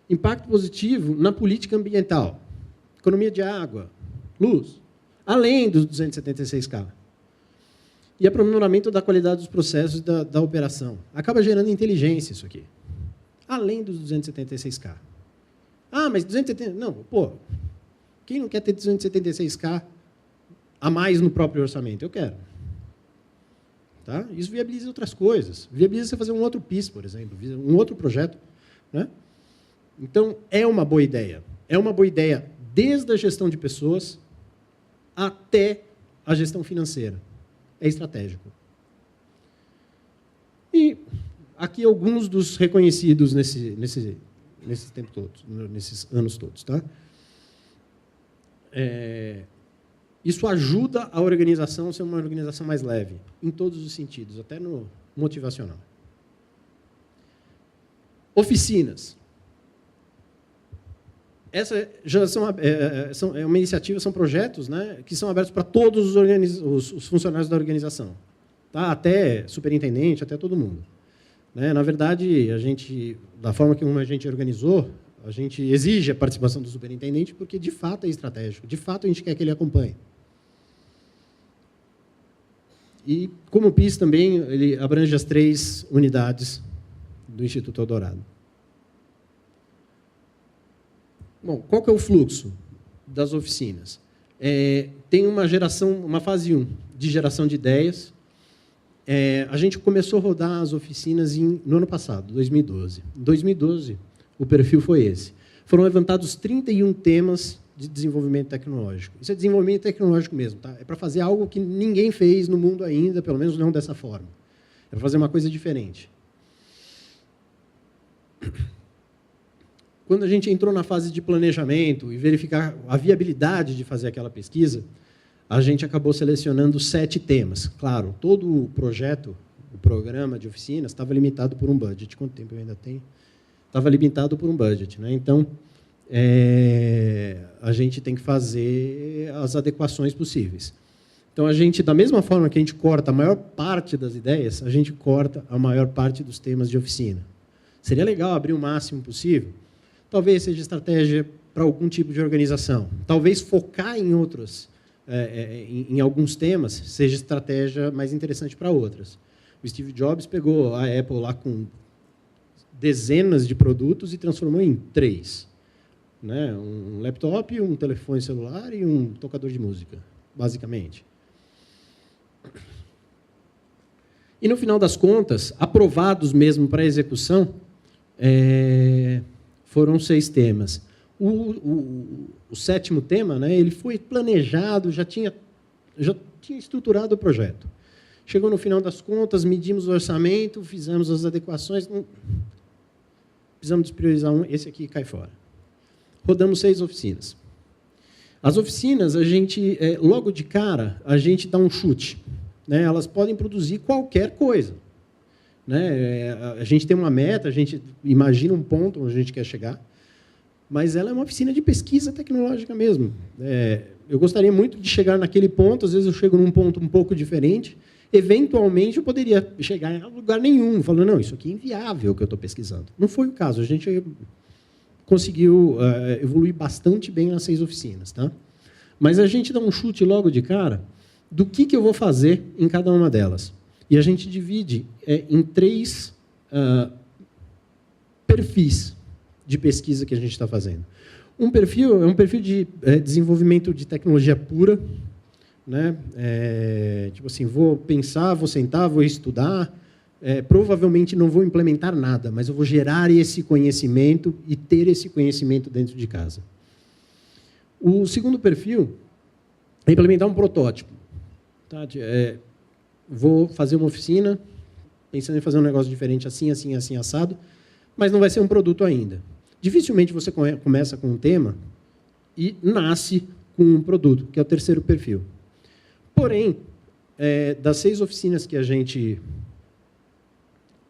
Impacto positivo na política ambiental. Economia de água, luz. Além dos 276K. E aprimoramento da qualidade dos processos da operação. Acaba gerando inteligência isso aqui. Além dos 276K. Mas 270... Não, quem não quer ter 276K a mais no próprio orçamento? Eu quero. Tá? Isso viabiliza outras coisas. Viabiliza você fazer um outro PIS, por exemplo, um outro projeto. Né? Então, é uma boa ideia. É uma boa ideia desde a gestão de pessoas até a gestão financeira. É estratégico. E aqui alguns dos reconhecidos nesse tempo todo, nesses anos todos. Tá? Isso ajuda a organização a ser uma organização mais leve, em todos os sentidos, até no motivacional. Oficinas. Essa já é uma iniciativa, são projetos, né, que são abertos para todos os funcionários da organização, tá? Até superintendente, até todo mundo. Né? Na verdade, da forma como a gente organizou, a gente exige a participação do superintendente porque, de fato, é estratégico. De fato, a gente quer que ele acompanhe. E, como o PIS também, ele abrange as 3 unidades do Instituto Eldorado. Bom, qual que é o fluxo das oficinas? Tem uma fase 1 de geração de ideias. A gente começou a rodar as oficinas no ano passado, 2012. Em 2012, o perfil foi esse. Foram levantados 31 temas de desenvolvimento tecnológico. Isso é desenvolvimento tecnológico mesmo. Tá? É para fazer algo que ninguém fez no mundo ainda, pelo menos não dessa forma. É para fazer uma coisa diferente. Quando a gente entrou na fase de planejamento e verificar a viabilidade de fazer aquela pesquisa, a gente acabou selecionando 7 temas. Claro, todo o projeto, o programa de oficinas, estava limitado por um budget. Quanto tempo eu ainda tenho? Estava limitado por um budget. Né? Então, a gente tem que fazer as adequações possíveis. Então, da mesma forma que a gente corta a maior parte das ideias, a gente corta a maior parte dos temas de oficina. Seria legal abrir o máximo possível? Talvez seja estratégia para algum tipo de organização. Talvez focar em outros, em alguns temas, seja estratégia mais interessante para outras. O Steve Jobs pegou a Apple lá com dezenas de produtos e transformou em 3. Né? Um laptop, um telefone celular e um tocador de música, basicamente. E, no final das contas, aprovados mesmo para execução, foram 6 temas. O 7º tema, né, ele foi planejado, já tinha estruturado o projeto. Chegou no final das contas, medimos o orçamento, fizemos as adequações. Precisamos despriorizar esse aqui cai fora. Rodamos 6 oficinas. As oficinas, logo de cara, a gente dá um chute. Né, elas podem produzir qualquer coisa. Né? A gente tem uma meta, a gente imagina um ponto onde a gente quer chegar, mas ela é uma oficina de pesquisa tecnológica mesmo. Eu gostaria muito de chegar naquele ponto, às vezes eu chego num ponto um pouco diferente, eventualmente eu poderia chegar em lugar nenhum, falando, não, isso aqui é inviável o que eu estou pesquisando. Não foi o caso, a gente conseguiu evoluir bastante bem nas 6 oficinas. Tá? Mas a gente dá um chute logo de cara do que eu vou fazer em cada uma delas. E a gente divide em 3 perfis de pesquisa que a gente está fazendo. Um perfil é um perfil de desenvolvimento de tecnologia pura. Né? Tipo assim, vou pensar, vou sentar, vou estudar. Provavelmente não vou implementar nada, mas eu vou gerar esse conhecimento e ter esse conhecimento dentro de casa. O segundo perfil é implementar um protótipo. Tá? Vou fazer uma oficina, pensando em fazer um negócio diferente assim, assim, assim, assado, mas não vai ser um produto ainda. Dificilmente você começa com um tema e nasce com um produto, que é o terceiro perfil. Porém, das 6 oficinas que a gente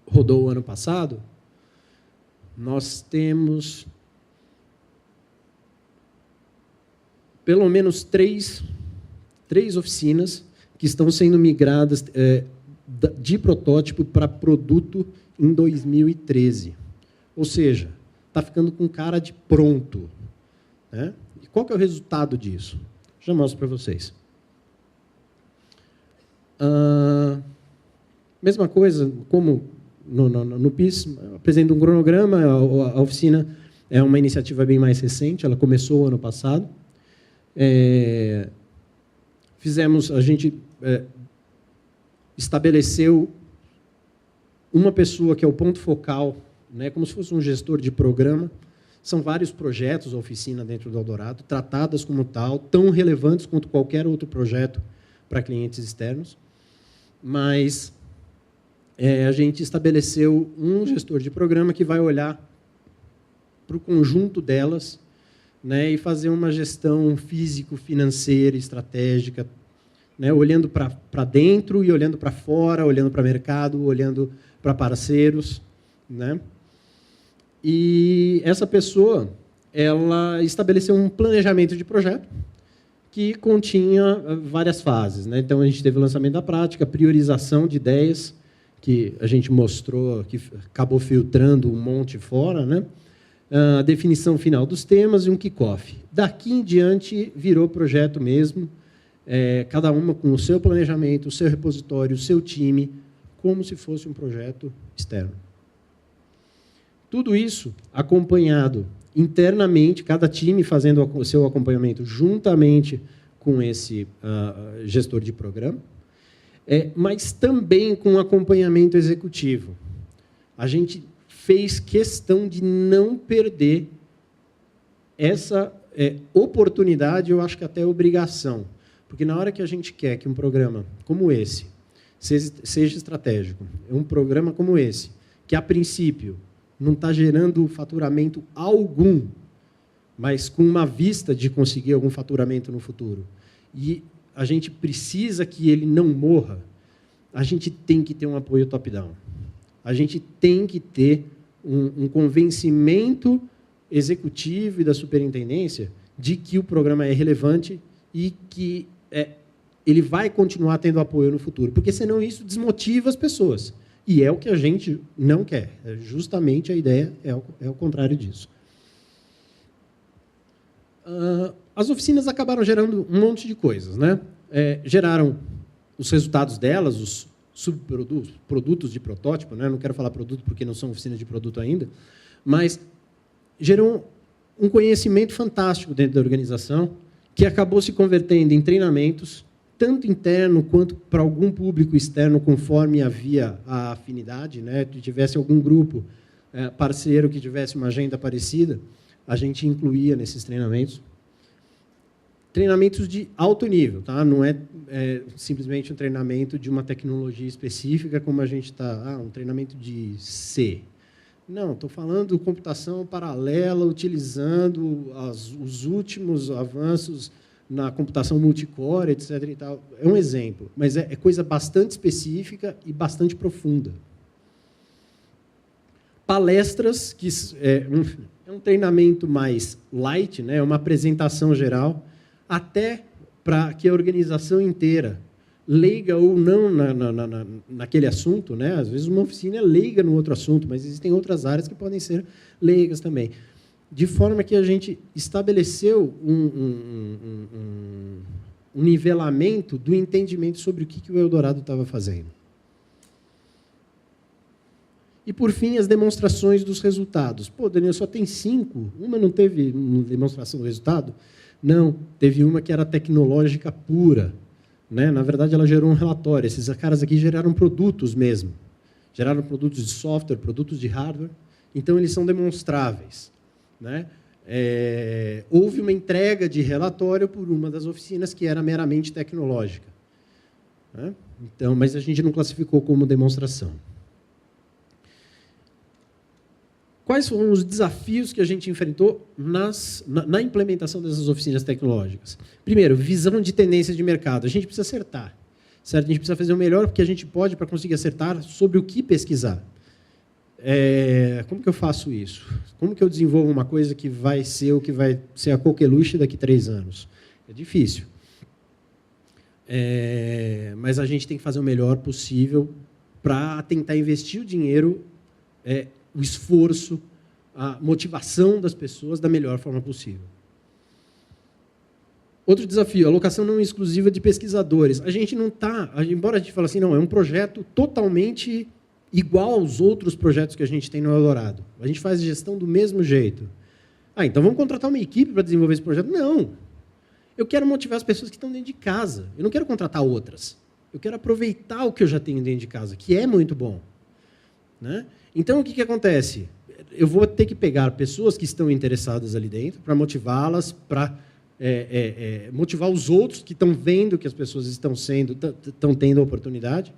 rodou o ano passado, nós temos pelo menos 3 oficinas que estão sendo migradas de protótipo para produto em 2013. Ou seja, está ficando com cara de pronto. Né? E qual que é o resultado disso? Já mostro para vocês. Mesma coisa, como no PIS, apresento um cronograma, a oficina é uma iniciativa bem mais recente, ela começou ano passado. A gente estabeleceu uma pessoa que é o ponto focal, né, como se fosse um gestor de programa. São vários projetos, a oficina dentro do Eldorado, tratadas como tal, tão relevantes quanto qualquer outro projeto para clientes externos. Mas a gente estabeleceu um gestor de programa que vai olhar para o conjunto delas, né, e fazer uma gestão físico-financeira, estratégica, né, olhando para dentro e olhando para fora, olhando para mercado, olhando para parceiros, né? E essa pessoa, ela estabeleceu um planejamento de projeto que continha várias fases, né? Então, a gente teve o lançamento da prática, priorização de ideias, que a gente mostrou, que acabou filtrando um monte fora, né? A definição final dos temas e um kick-off. Daqui em diante, virou projeto mesmo, cada uma com o seu planejamento, o seu repositório, o seu time, como se fosse um projeto externo. Tudo isso acompanhado internamente, cada time fazendo o seu acompanhamento juntamente com esse gestor de programa, mas também com acompanhamento executivo. A gente fez questão de não perder essa oportunidade, eu acho que até obrigação, porque na hora que a gente quer que um programa como esse seja estratégico, um programa como esse, que a princípio não está gerando faturamento algum, mas com uma vista de conseguir algum faturamento no futuro, e a gente precisa que ele não morra, a gente tem que ter um apoio top-down. A gente tem que ter um convencimento executivo e da superintendência de que o programa é relevante e que ele vai continuar tendo apoio no futuro, porque senão isso desmotiva as pessoas. E é o que a gente não quer. Justamente a ideia é o contrário disso. As oficinas acabaram gerando um monte de coisas, né? Geraram os resultados delas, os subprodutos, produtos de protótipo, né? Não quero falar produto porque não são oficinas de produto ainda, mas gerou um conhecimento fantástico dentro da organização que acabou se convertendo em treinamentos, tanto interno quanto para algum público externo, conforme havia a afinidade, né? Se tivesse algum grupo parceiro que tivesse uma agenda parecida, a gente incluía nesses treinamentos. Treinamentos de alto nível, tá? Não é simplesmente um treinamento de uma tecnologia específica, como a gente está, um treinamento de C. Não, estou falando de computação paralela, utilizando os últimos avanços na computação multicore, etc. E tal. É um exemplo, mas é coisa bastante específica e bastante profunda. Palestras, que é um treinamento mais light, né? É uma apresentação geral, até para que a organização inteira, leiga ou não naquele assunto, né? Às vezes uma oficina é leiga no outro assunto, mas existem outras áreas que podem ser leigas também. De forma que a gente estabeleceu um nivelamento do entendimento sobre o que o Eldorado estava fazendo. E, por fim, as demonstrações dos resultados. Pô, Daniel, só tem 5. Uma não teve demonstração do resultado? Não, teve uma que era tecnológica pura, né? Na verdade, ela gerou um relatório. Esses caras aqui geraram produtos mesmo. Geraram produtos de software, produtos de hardware. Então, eles são demonstráveis, né? Houve uma entrega de relatório por uma das oficinas que era meramente tecnológica, né? Então, mas a gente não classificou como demonstração. Quais foram os desafios que a gente enfrentou na implementação dessas oficinas tecnológicas? Primeiro, visão de tendência de mercado. A gente precisa acertar, certo? A gente precisa fazer o melhor que a gente pode para conseguir acertar sobre o que pesquisar. Como que eu faço isso? Como que eu desenvolvo uma coisa que vai ser o que vai ser a coqueluche daqui a 3 anos? É difícil. Mas a gente tem que fazer o melhor possível para tentar investir o dinheiro, o esforço, a motivação das pessoas da melhor forma possível. Outro desafio, alocação não exclusiva de pesquisadores. A gente não está, embora a gente fale assim, não, é um projeto totalmente igual aos outros projetos que a gente tem no Eldorado. A gente faz gestão do mesmo jeito. Então vamos contratar uma equipe para desenvolver esse projeto? Não. Eu quero motivar as pessoas que estão dentro de casa. Eu não quero contratar outras. Eu quero aproveitar o que eu já tenho dentro de casa, que é muito bom, né? Então, o que acontece? Eu vou ter que pegar pessoas que estão interessadas ali dentro para motivá-las, para motivar os outros que estão vendo que as pessoas estão tendo a oportunidade,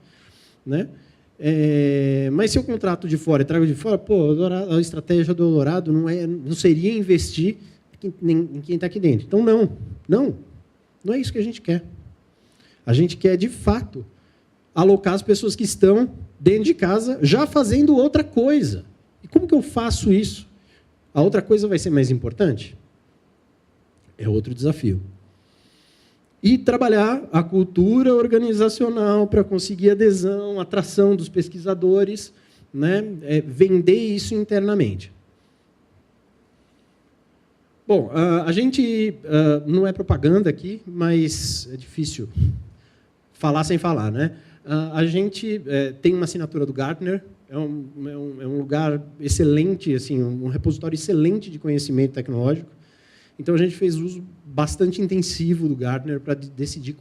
né? Mas se eu contrato de fora e trago de fora, a estratégia do Eldorado não seria investir em quem está aqui dentro. Então, não é isso que a gente quer. A gente quer, de fato, alocar as pessoas que estão dentro de casa já fazendo outra coisa. E como que eu faço isso? A outra coisa vai ser mais importante? É outro desafio. E trabalhar a cultura organizacional para conseguir adesão, atração dos pesquisadores, né? Vender isso internamente. Bom, a gente não é propaganda aqui, mas é difícil falar sem falar, né? A gente tem uma assinatura do Gartner, é um lugar excelente, assim, um repositório excelente de conhecimento tecnológico. Então, a gente fez uso bastante intensivo do Gartner para decidir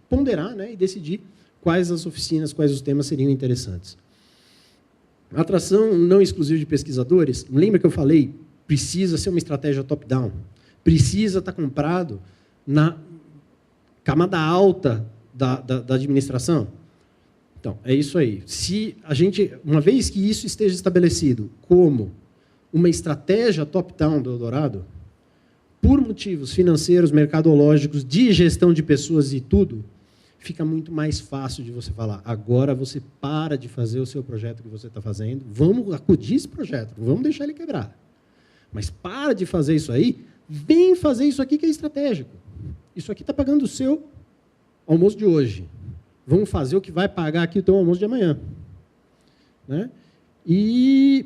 ponderar, né, e decidir quais as oficinas, quais os temas seriam interessantes. A atração não exclusiva de pesquisadores, lembra que eu falei, precisa ser uma estratégia top-down, precisa estar comprado na camada alta da administração? Então, é isso aí. Se a gente, uma vez que isso esteja estabelecido como uma estratégia top-down do Eldorado, por motivos financeiros, mercadológicos, de gestão de pessoas e tudo, fica muito mais fácil de você falar, agora você para de fazer o seu projeto que você está fazendo, vamos acudir esse projeto, não vamos deixar ele quebrar. Mas para de fazer isso aí, vem fazer isso aqui que é estratégico. Isso aqui está pagando o seu almoço de hoje. Vamos fazer o que vai pagar aqui o teu almoço de amanhã. Né? E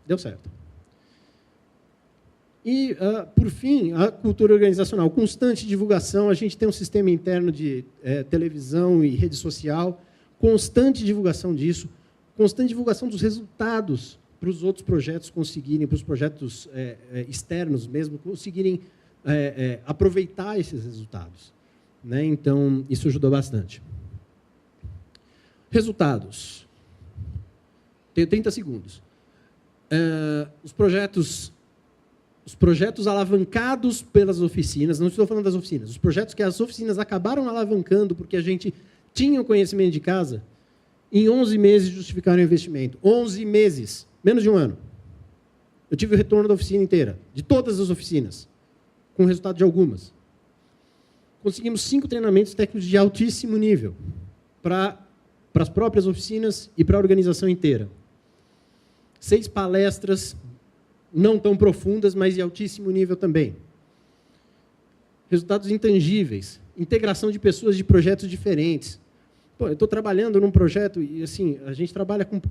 deu certo. E, por fim, a cultura organizacional. Constante divulgação, a gente tem um sistema interno de televisão e rede social, constante divulgação disso, constante divulgação dos resultados para os outros projetos conseguirem, para os projetos externos mesmo, conseguirem aproveitar esses resultados. Né? Então, isso ajudou bastante. Resultados. Tenho 30 segundos. Os projetos alavancados pelas oficinas, não estou falando das oficinas, os projetos que as oficinas acabaram alavancando porque a gente tinha o conhecimento de casa, em 11 meses justificaram o investimento. 11 meses, menos de um ano. Eu tive o retorno da oficina inteira, de todas as oficinas, com o resultado de algumas. Conseguimos 5 treinamentos técnicos de altíssimo nível para as próprias oficinas e para a organização inteira. 6 palestras não tão profundas, mas de altíssimo nível também. Resultados intangíveis. Integração de pessoas de projetos diferentes. Pô, eu estou trabalhando num projeto, e assim, a gente trabalha com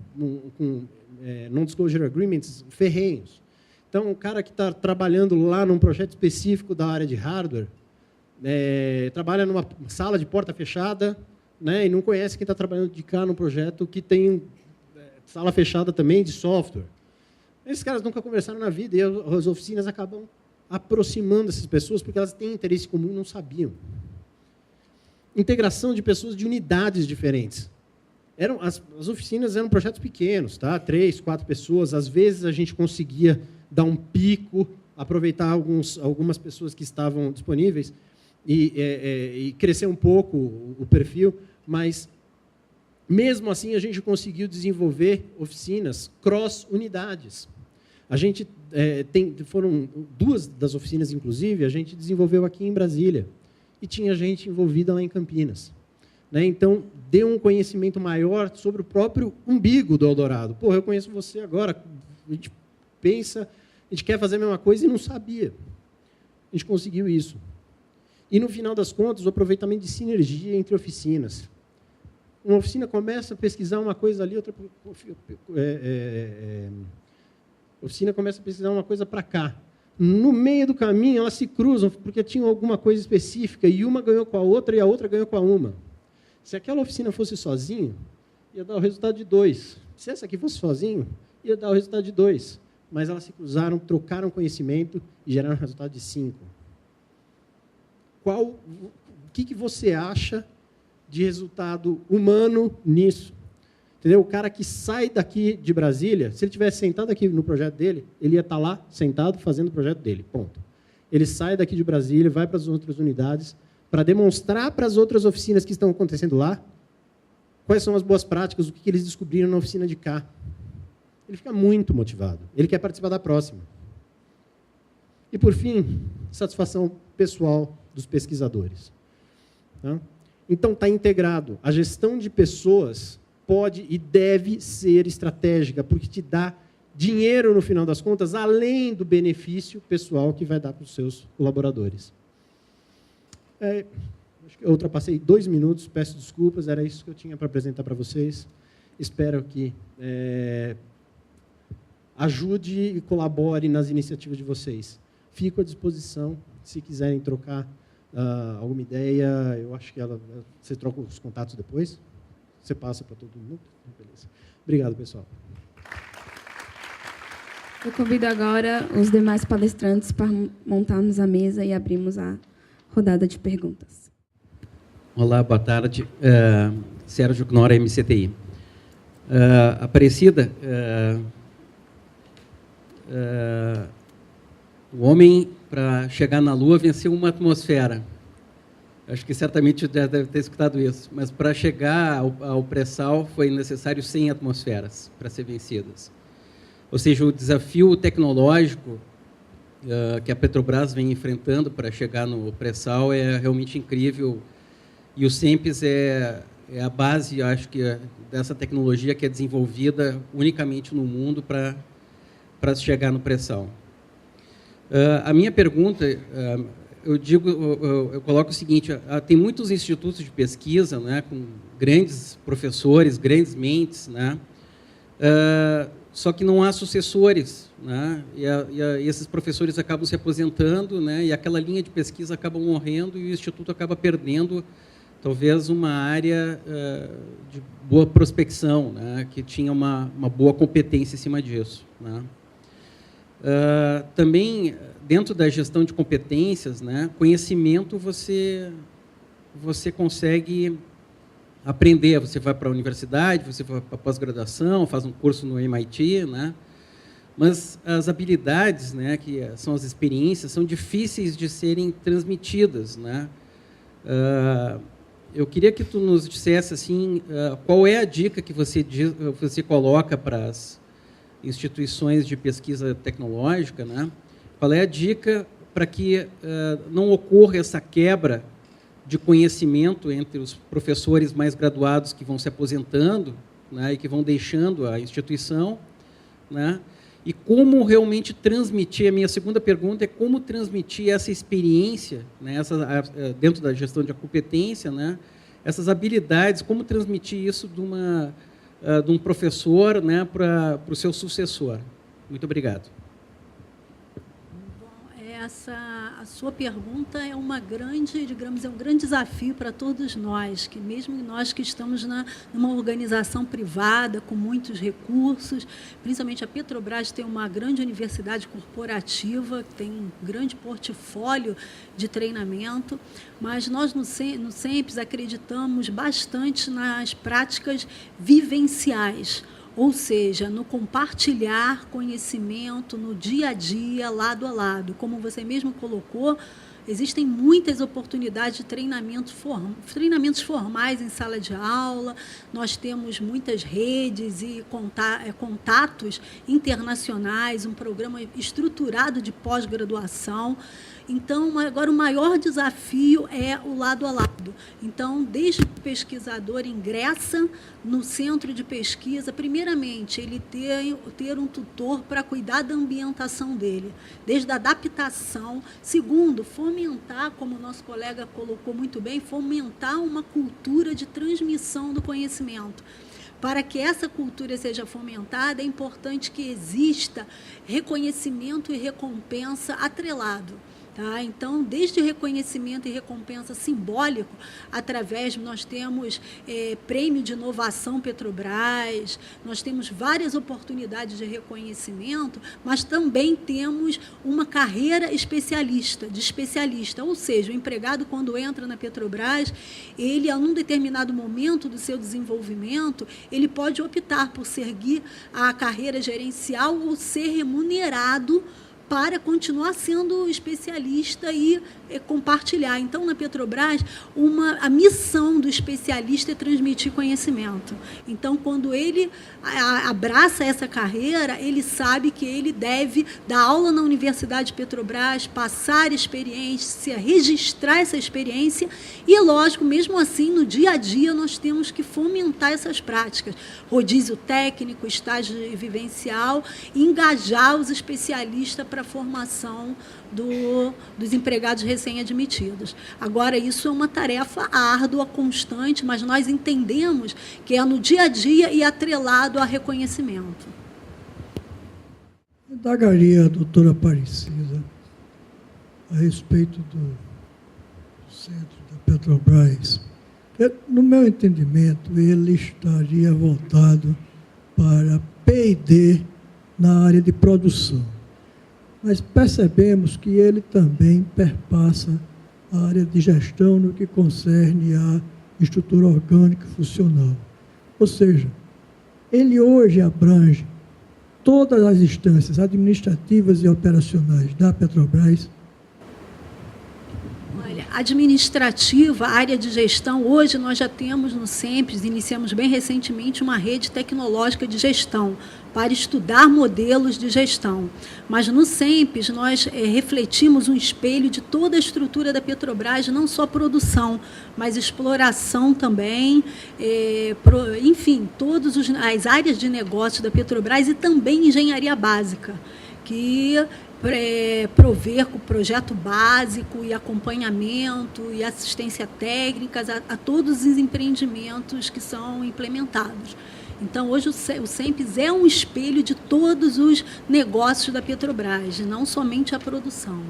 non-disclosure agreements ferrenhos. Então, o cara que está trabalhando lá num projeto específico da área de hardware, trabalha numa sala de porta fechada, né, e não conhece quem está trabalhando de cá num projeto que tem sala fechada também de software. Esses caras nunca conversaram na vida, e as oficinas acabam aproximando essas pessoas, porque elas têm interesse comum e não sabiam. Integração de pessoas de unidades diferentes. As oficinas eram projetos pequenos, tá? 3, 4 pessoas. Às vezes, a gente conseguia dar um pico, aproveitar algumas pessoas que estavam disponíveis e crescer um pouco o perfil, mas, mesmo assim, a gente conseguiu desenvolver oficinas cross-unidades. A gente foram 2 das oficinas, inclusive, a gente desenvolveu aqui em Brasília. E tinha gente envolvida lá em Campinas. Né? Então, deu um conhecimento maior sobre o próprio umbigo do Eldorado. Pô, eu conheço você agora. A gente pensa, a gente quer fazer a mesma coisa e não sabia. A gente conseguiu isso. E, no final das contas, o aproveitamento de sinergia entre oficinas. Uma oficina começa a pesquisar uma coisa ali, outra oficina começa a pesquisar uma coisa para cá. No meio do caminho, elas se cruzam, porque tinham alguma coisa específica, e uma ganhou com a outra, e a outra ganhou com a uma. Se aquela oficina fosse sozinho, ia dar o resultado de 2. Se essa aqui fosse sozinho, ia dar o resultado de 2. Mas elas se cruzaram, trocaram conhecimento e geraram um resultado de 5. O que você acha de resultado humano nisso? Entendeu? O cara que sai daqui de Brasília, se ele tivesse sentado aqui no projeto dele, ele ia estar lá, sentado, fazendo o projeto dele. Ponto. Ele sai daqui de Brasília, vai para as outras unidades, para demonstrar para as outras oficinas que estão acontecendo lá quais são as boas práticas, o que eles descobriram na oficina de cá. Ele fica muito motivado. Ele quer participar da próxima. E, por fim, satisfação pessoal dos pesquisadores. Tá? Então, está integrado. A gestão de pessoas pode e deve ser estratégica, porque te dá dinheiro, no final das contas, além do benefício pessoal que vai dar para os seus colaboradores. Acho que eu ultrapassei 2 minutos, peço desculpas, era isso que eu tinha para apresentar para vocês. Espero que ajude e colabore nas iniciativas de vocês. Fico à disposição, se quiserem trocar alguma ideia, eu acho que você troca os contatos depois, você passa para todo mundo. Beleza. Obrigado, pessoal. Eu convido agora os demais palestrantes para montarmos a mesa e abrirmos a rodada de perguntas. Olá, boa tarde. Sérgio Knorr, MCTI. Aparecida, o homem, para chegar na Lua, venceu uma atmosfera. Acho que certamente já deve ter escutado isso. Mas para chegar ao pré-sal foi necessário 100 atmosferas para ser vencidas. Ou seja, o desafio tecnológico que a Petrobras vem enfrentando para chegar no pré-sal é realmente incrível. E o SEMPES é a base, acho que, dessa tecnologia que é desenvolvida unicamente no mundo para chegar no pré-sal. A minha pergunta, eu coloco o seguinte: tem muitos institutos de pesquisa, né, com grandes professores, grandes mentes, né, só que não há sucessores, né, e esses professores acabam se aposentando, né, e aquela linha de pesquisa acaba morrendo e o instituto acaba perdendo talvez uma área de boa prospecção, né, que tinha uma boa competência em cima disso, né. Também, dentro da gestão de competências, né, conhecimento você consegue aprender. Você vai para a universidade, você vai para a pós-graduação, faz um curso no MIT, né, mas as habilidades, né, que são as experiências, são difíceis de serem transmitidas, né. Eu queria que tu nos dissesse assim, qual é a dica que você coloca para as instituições de pesquisa tecnológica, né? Qual é a dica para que não ocorra essa quebra de conhecimento entre os professores mais graduados que vão se aposentando, né, e que vão deixando a instituição, né? E como realmente transmitir, a minha segunda pergunta é como transmitir essa experiência, né, dentro da gestão de competência, né, essas habilidades, como transmitir isso de um professor, né, para o seu sucessor. Muito obrigado. A sua pergunta é uma grande, digamos, é um grande desafio para todos nós, que mesmo nós que estamos numa organização privada com muitos recursos, principalmente a Petrobras tem uma grande universidade corporativa, tem um grande portfólio de treinamento, mas nós no SEMPES acreditamos bastante nas práticas vivenciais, ou seja, no compartilhar conhecimento no dia a dia, lado a lado. Como você mesmo colocou, existem muitas oportunidades de treinamentos formais em sala de aula, nós temos muitas redes e contatos internacionais, um programa estruturado de pós-graduação. Então, agora o maior desafio é o lado a lado. Então, desde que o pesquisador ingressa no centro de pesquisa, primeiramente, ele ter um tutor para cuidar da ambientação dele, desde a adaptação. Segundo, fomentar, como o nosso colega colocou muito bem, fomentar uma cultura de transmissão do conhecimento. Para que essa cultura seja fomentada, é importante que exista reconhecimento e recompensa atrelado. Tá? Então, desde reconhecimento e recompensa simbólico, nós temos prêmio de inovação Petrobras, nós temos várias oportunidades de reconhecimento, mas também temos uma carreira de especialista, ou seja, o empregado, quando entra na Petrobras, ele, a um determinado momento do seu desenvolvimento, ele pode optar por seguir a carreira gerencial ou ser remunerado para continuar sendo especialista e compartilhar. Então, na Petrobras, a missão do especialista é transmitir conhecimento. Então, quando ele abraça essa carreira, ele sabe que ele deve dar aula na Universidade Petrobras, passar experiência, registrar essa experiência e, lógico, mesmo assim, no dia a dia, nós temos que fomentar essas práticas. Rodízio técnico, estágio vivencial, e engajar os especialistas para a formação dos empregados recém-admitidos. Agora, isso é uma tarefa árdua, constante, mas nós entendemos que é no dia a dia e atrelado a reconhecimento. Indagaria a doutora Aparecida a respeito do centro da Petrobras. No meu entendimento, ele estaria voltado para P&D na área de produção. Mas percebemos que ele também perpassa a área de gestão no que concerne à estrutura orgânica e funcional. Ou seja, ele hoje abrange todas as instâncias administrativas e operacionais da Petrobras. Olha, administrativa, área de gestão, hoje nós já temos no SEMPES, iniciamos bem recentemente uma rede tecnológica de gestão para estudar modelos de gestão. Mas no SEMPES nós refletimos um espelho de toda a estrutura da Petrobras, não só produção, mas exploração também, enfim, todas as áreas de negócio da Petrobras e também engenharia básica, que prover com projeto básico e acompanhamento e assistência técnica a todos os empreendimentos que são implementados. Então, hoje o SEMPES é um espelho de todos os negócios da Petrobras, não somente a produção.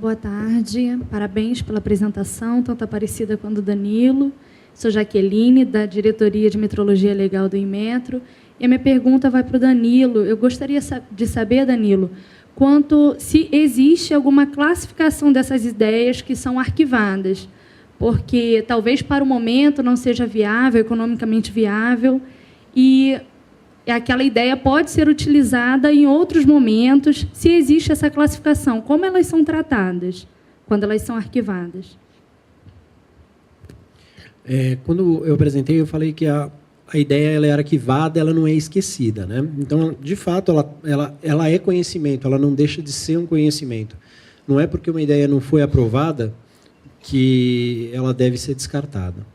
Boa tarde, parabéns pela apresentação, tanto a Aparecida quanto o Danilo. Sou Jaqueline, da Diretoria de Metrologia Legal do Inmetro. E a minha pergunta vai para o Danilo. Eu gostaria de saber, Danilo, se existe alguma classificação dessas ideias que são arquivadas, porque talvez para o momento não seja viável, economicamente viável, e aquela ideia pode ser utilizada em outros momentos. Se existe essa classificação, como elas são tratadas quando elas são arquivadas? Quando eu apresentei, eu falei que a ideia ela é arquivada, ela não é esquecida, né? Então, de fato, ela é conhecimento, ela não deixa de ser um conhecimento. Não é porque uma ideia não foi aprovada que ela deve ser descartada.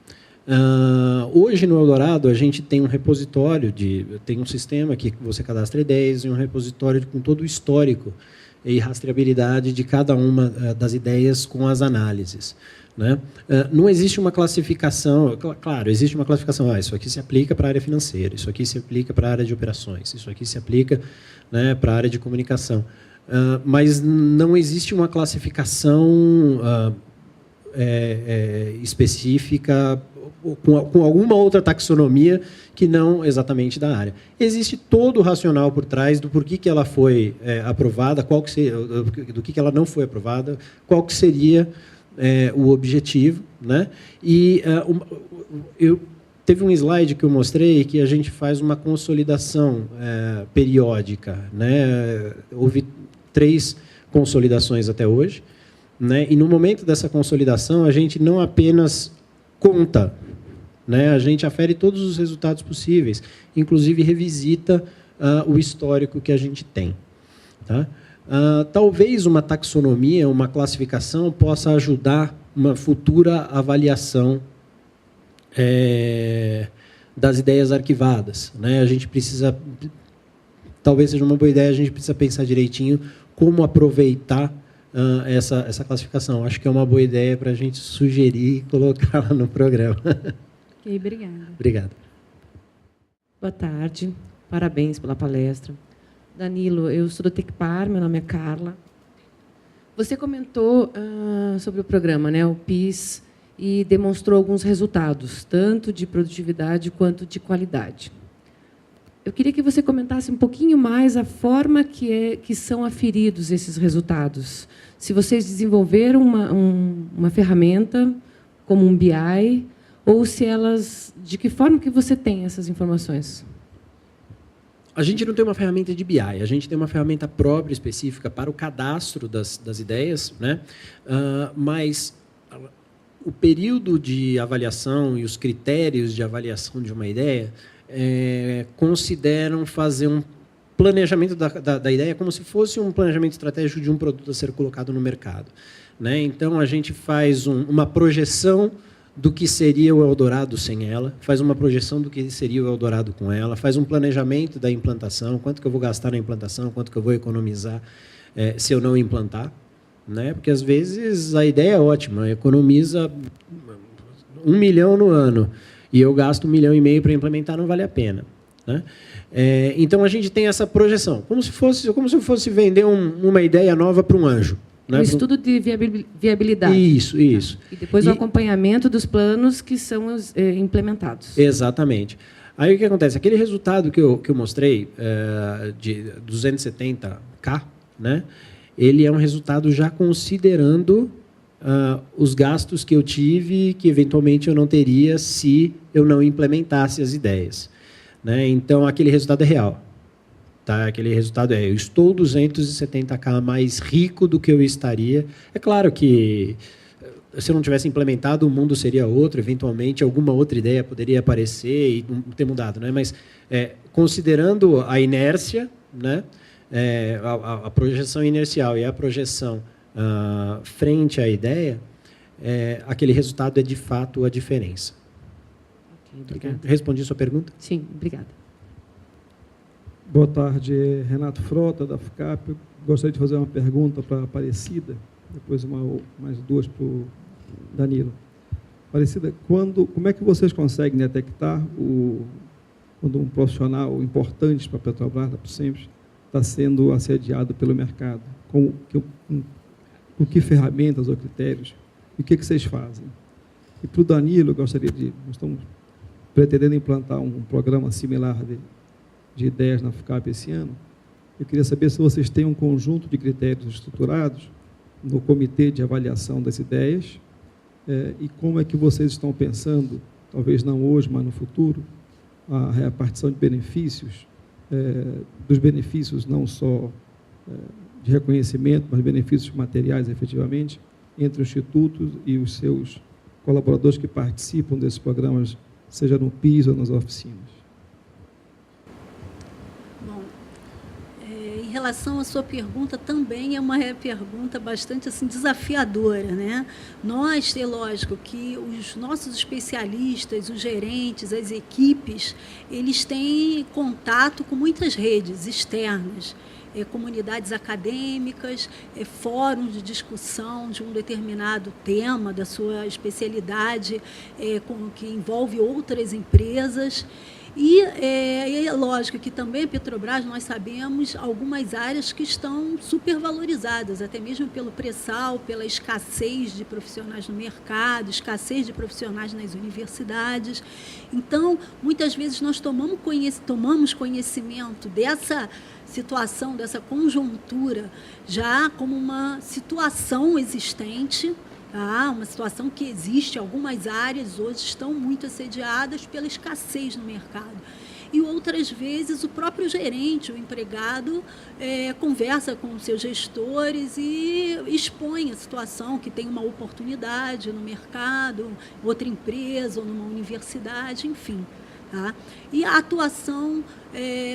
Hoje, no Eldorado, a gente tem um repositório, tem um sistema que você cadastra ideias e um repositório com todo o histórico e rastreabilidade de cada uma das ideias com as análises, né? Não existe uma classificação, claro, existe uma classificação, isso aqui se aplica para a área financeira, isso aqui se aplica para a área de operações, isso aqui se aplica, né, para a área de comunicação, mas não existe uma classificação específica com alguma outra taxonomia que não exatamente da área. Existe todo o racional por trás do porquê que ela foi aprovada, do que ela não foi aprovada, qual que seria o objetivo, né? E teve um slide que eu mostrei que a gente faz uma consolidação periódica, né? Houve 3 consolidações até hoje, né? E no momento dessa consolidação a gente não apenas conta, né? A gente afere todos os resultados possíveis, inclusive revisita o histórico que a gente tem, tá? Talvez uma taxonomia, uma classificação possa ajudar uma futura avaliação das ideias arquivadas, né? A gente precisa, talvez seja uma boa ideia, a gente precisa pensar direitinho como aproveitar essa classificação. Acho que é uma boa ideia para a gente sugerir e colocá-la no programa. Ok, obrigada. Obrigado. Boa tarde, parabéns pela palestra. Danilo, eu sou do Tecpar, meu nome é Carla. Você comentou sobre o programa, né, o PIS, e demonstrou alguns resultados, tanto de produtividade quanto de qualidade. Eu queria que você comentasse um pouquinho mais a forma que são aferidos esses resultados. Se vocês desenvolveram uma ferramenta como um BI, ou se de que forma que você tem essas informações? A gente não tem uma ferramenta de BI, a gente tem uma ferramenta própria, específica, para o cadastro das ideias, né? Mas o período de avaliação e os critérios de avaliação de uma ideia consideram fazer um planejamento da ideia como se fosse um planejamento estratégico de um produto a ser colocado no mercado, né? Então, a gente faz uma projeção do que seria o Eldorado sem ela, faz uma projeção do que seria o Eldorado com ela, faz um planejamento da implantação, quanto que eu vou gastar na implantação, quanto que eu vou economizar se eu não implantar, né? Porque, às vezes, a ideia é ótima, economiza 1 milhão no ano, e eu gasto 1,5 milhão para implementar, não vale a pena, né? Então, a gente tem essa projeção, como se eu fosse vender uma ideia nova para um anjo. Né? Um estudo de viabilidade. Isso. E depois o acompanhamento dos planos que são implementados. Exatamente. Aí, o que acontece? Aquele resultado que eu mostrei, de 270K, né? Ele é um resultado já considerando os gastos que eu tive, que eventualmente eu não teria se eu não implementasse as ideias, né? Então, aquele resultado é real. Tá? Aquele resultado eu estou 270K mais rico do que eu estaria. É claro que, se eu não tivesse implementado, o mundo seria outro, eventualmente alguma outra ideia poderia aparecer e ter mudado, né? Mas, considerando a inércia, né? A projeção inercial e a projeção frente à ideia, aquele resultado é, de fato, a diferença. Okay, respondi a sua pergunta? Sim, obrigada. Boa tarde, Renato Frota, da FCAP. Gostaria de fazer uma pergunta para a Aparecida, depois mais duas para o Danilo. Aparecida, como é que vocês conseguem detectar quando um profissional importante para a Petrobras, da Sempre, está sendo assediado pelo mercado? Com que ferramentas ou critérios? E o que vocês fazem? E para o Danilo, nós estamos pretendendo implantar um programa similar de ideias na FCAP esse ano. Eu queria saber se vocês têm um conjunto de critérios estruturados no comitê de avaliação das ideias e como é que vocês estão pensando, talvez não hoje, mas no futuro, a repartição de benefícios, dos benefícios não só de reconhecimento, mas benefícios materiais, efetivamente, entre o Instituto e os seus colaboradores que participam desses programas, seja no PIS ou nas oficinas. Bom, em relação à sua pergunta, também é uma pergunta bastante assim, desafiadora, né? Nós, é lógico que os nossos especialistas, os gerentes, as equipes, eles têm contato com muitas redes externas, comunidades acadêmicas, fóruns de discussão de um determinado tema, da sua especialidade, que envolve outras empresas. E é lógico que também a Petrobras, nós sabemos, algumas áreas que estão supervalorizadas, até mesmo pelo pré-sal, pela escassez de profissionais no mercado, escassez de profissionais nas universidades. Então, muitas vezes nós tomamos conhecimento dessa situação, dessa conjuntura, já como uma situação existente, tá? Uma situação que existe, algumas áreas hoje estão muito assediadas pela escassez no mercado. E outras vezes o próprio gerente, o empregado, conversa com os seus gestores e expõe a situação, que tem uma oportunidade no mercado, outra empresa ou numa universidade, enfim. Tá? E a atuação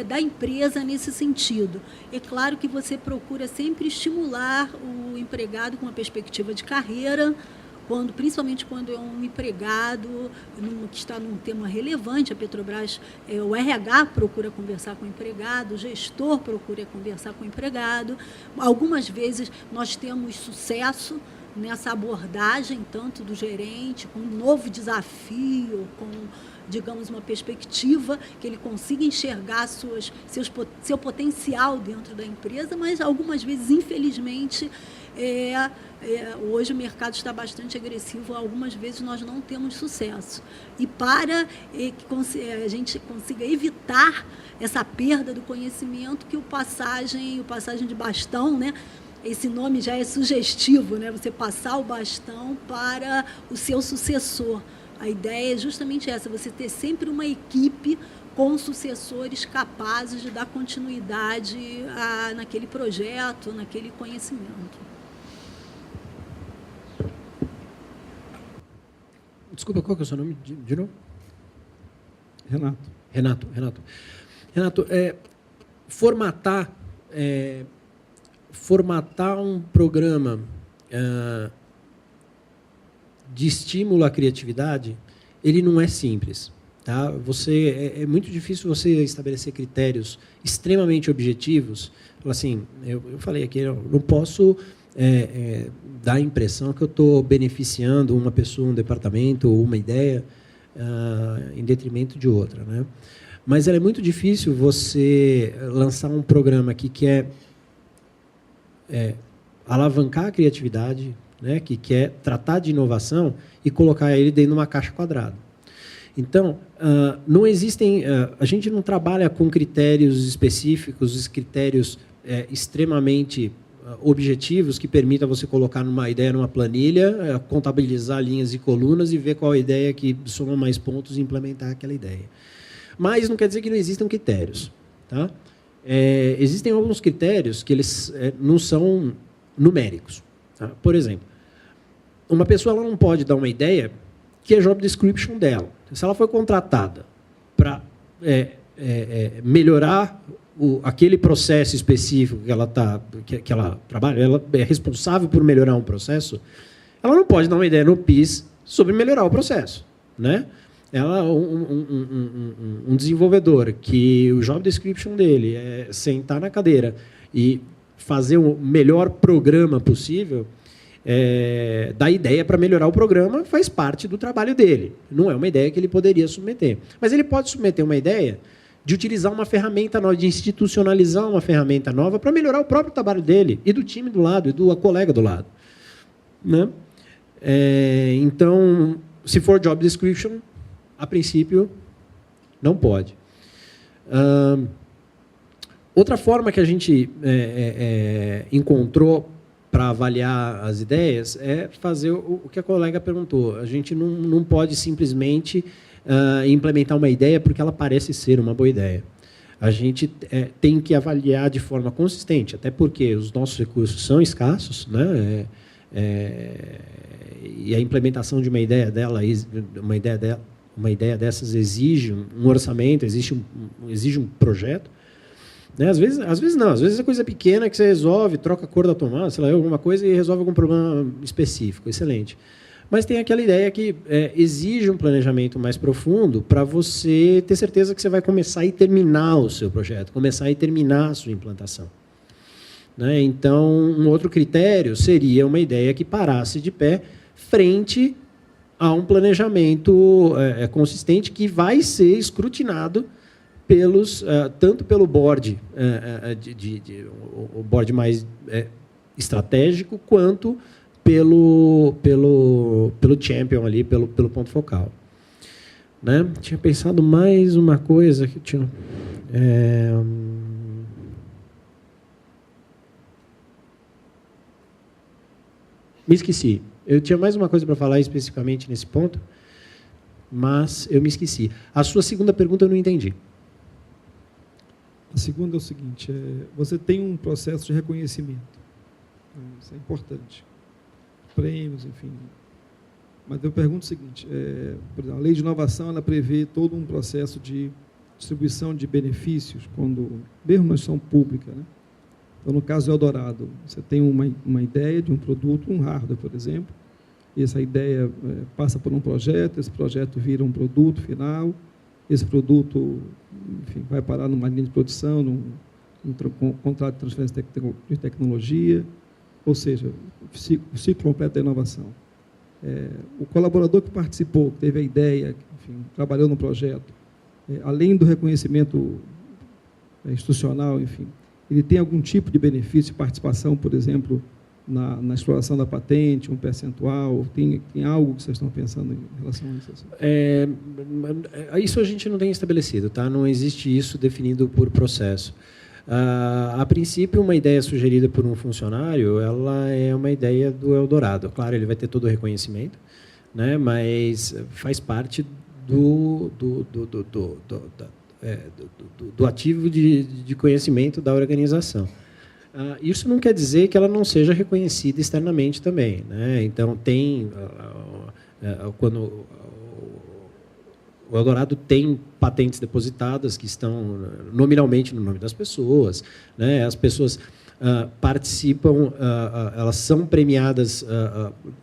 da empresa nesse sentido. É claro que você procura sempre estimular o empregado com uma perspectiva de carreira, principalmente quando é um empregado que está num tema relevante. A Petrobras, o RH procura conversar com o empregado, o gestor procura conversar com o empregado. Algumas vezes nós temos sucesso nessa abordagem, tanto do gerente, com um novo desafio, com, digamos, uma perspectiva que ele consiga enxergar seu potencial dentro da empresa, mas algumas vezes, infelizmente, hoje o mercado está bastante agressivo, algumas vezes nós não temos sucesso. E para que a gente consiga evitar essa perda do conhecimento, que o passagem de bastão, né? Esse nome já é sugestivo, né? Você passar o bastão para o seu sucessor. A ideia é justamente essa, você ter sempre uma equipe com sucessores capazes de dar continuidade naquele projeto, naquele conhecimento. Desculpa, qual que é o seu nome de novo? Renato. Renato, formatar um programa de estímulo à criatividade, ele não é simples. Tá? É muito difícil você estabelecer critérios extremamente objetivos. Assim, eu falei aqui, eu não posso dar a impressão que eu estou beneficiando uma pessoa, um departamento ou uma ideia em detrimento de outra, né? Mas é muito difícil você lançar um programa que quer alavancar a criatividade, né? Que quer tratar de inovação e colocar ele dentro de uma caixa quadrada. Então, não existem... a gente não trabalha com critérios específicos, critérios extremamente objetivos que permitam você colocar uma ideia numa planilha, contabilizar linhas e colunas e ver qual a ideia que soma mais pontos e implementar aquela ideia. Mas não quer dizer que não existam critérios. Tá? Existem alguns critérios que eles não são numéricos. Tá? Por exemplo, uma pessoa ela não pode dar uma ideia que é job description dela. Se ela foi contratada para melhorar aquele processo específico que ela trabalha, ela é responsável por melhorar um processo, ela não pode dar uma ideia no PIS sobre melhorar o processo. Né? Um desenvolvedor que o job description dele é sentar na cadeira e fazer o melhor programa possível, dar ideia para melhorar o programa faz parte do trabalho dele. Não é uma ideia que ele poderia submeter. Mas ele pode submeter uma ideia de utilizar uma ferramenta nova, de institucionalizar uma ferramenta nova para melhorar o próprio trabalho dele e do time do lado, e do colega do lado. Né? Então, se for job description, a princípio, não pode. Outra forma que a gente encontrou para avaliar as ideias é fazer o que a colega perguntou. A gente não pode simplesmente implementar uma ideia porque ela parece ser uma boa ideia. A gente tem que avaliar de forma consistente, até porque os nossos recursos são escassos, né? E a implementação de uma ideia dessas exige um orçamento, exige um projeto. Né? Às vezes não, às vezes é coisa pequena que você resolve, troca a cor da tomada, sei lá, alguma coisa e resolve algum problema específico, excelente. Mas tem aquela ideia que exige um planejamento mais profundo para você ter certeza que você vai começar e terminar o seu projeto, começar e terminar a sua implantação. Né? Então, um outro critério seria uma ideia que parasse de pé frente a um planejamento consistente que vai ser escrutinado tanto pelo board, o board mais estratégico, quanto pelo champion ali, pelo ponto focal. Né? Tinha pensado mais uma coisa que tinha. Me esqueci. Eu tinha mais uma coisa para falar especificamente nesse ponto, mas eu me esqueci. A sua segunda pergunta eu não entendi. A segunda é o seguinte, você tem um processo de reconhecimento. Isso é importante. Prêmios, enfim. Mas eu pergunto o seguinte, por exemplo, a lei de inovação ela prevê todo um processo de distribuição de benefícios, mesmo na instituição pública. Né? Então, no caso do Eldorado, você tem uma ideia de um produto, um hardware, por exemplo, e essa ideia passa por um projeto, esse projeto vira um produto final, esse produto, enfim, vai parar numa linha de produção, num contrato de transferência de tecnologia, ou seja, o ciclo completo da inovação. O colaborador que participou, que teve a ideia, enfim, trabalhou no projeto, além do reconhecimento institucional, enfim, ele tem algum tipo de benefício de participação, por exemplo, na exploração da patente, um percentual? Tem algo que vocês estão pensando em relação a isso? Isso a gente não tem estabelecido, tá? Não existe isso definido por processo. A princípio, uma ideia sugerida por um funcionário, ela é uma ideia do Eldorado. Claro, ele vai ter todo o reconhecimento, né? Mas faz parte do ativo de conhecimento da organização. Isso não quer dizer que ela não seja reconhecida externamente também, né? Então, quando o Eldorado tem patentes depositadas que estão nominalmente no nome das pessoas, né? As pessoas participam, elas são premiadas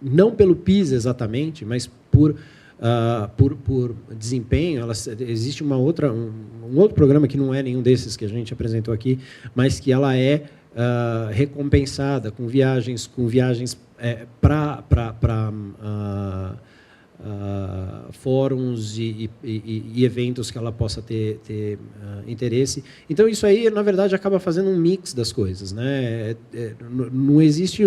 não pelo PIS exatamente, mas por desempenho. Existe um outro programa que não é nenhum desses que a gente apresentou aqui, mas que ela é recompensada com viagens para fóruns e eventos que ela possa ter interesse. Então, isso aí, na verdade, acaba fazendo um mix das coisas, né? Não existe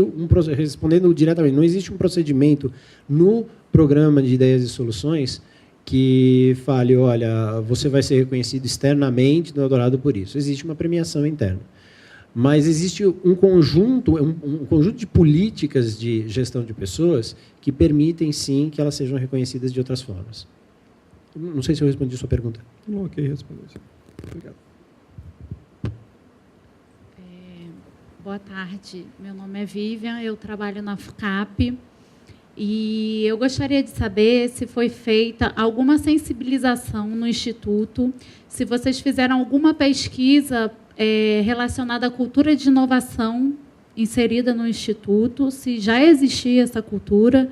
respondendo diretamente, não existe um procedimento no programa de ideias e soluções que fale, olha, você vai ser reconhecido externamente no Eldorado por isso. Existe uma premiação interna. Mas existe um conjunto de políticas de gestão de pessoas que permitem, sim, que elas sejam reconhecidas de outras formas. Não sei se eu respondi a sua pergunta. Não, ok, respondeu. Obrigado. Boa tarde. Meu nome é Vivian, eu trabalho na FCAP. E eu gostaria de saber se foi feita alguma sensibilização no Instituto, se vocês fizeram alguma pesquisa relacionada à cultura de inovação inserida no Instituto, se já existia essa cultura,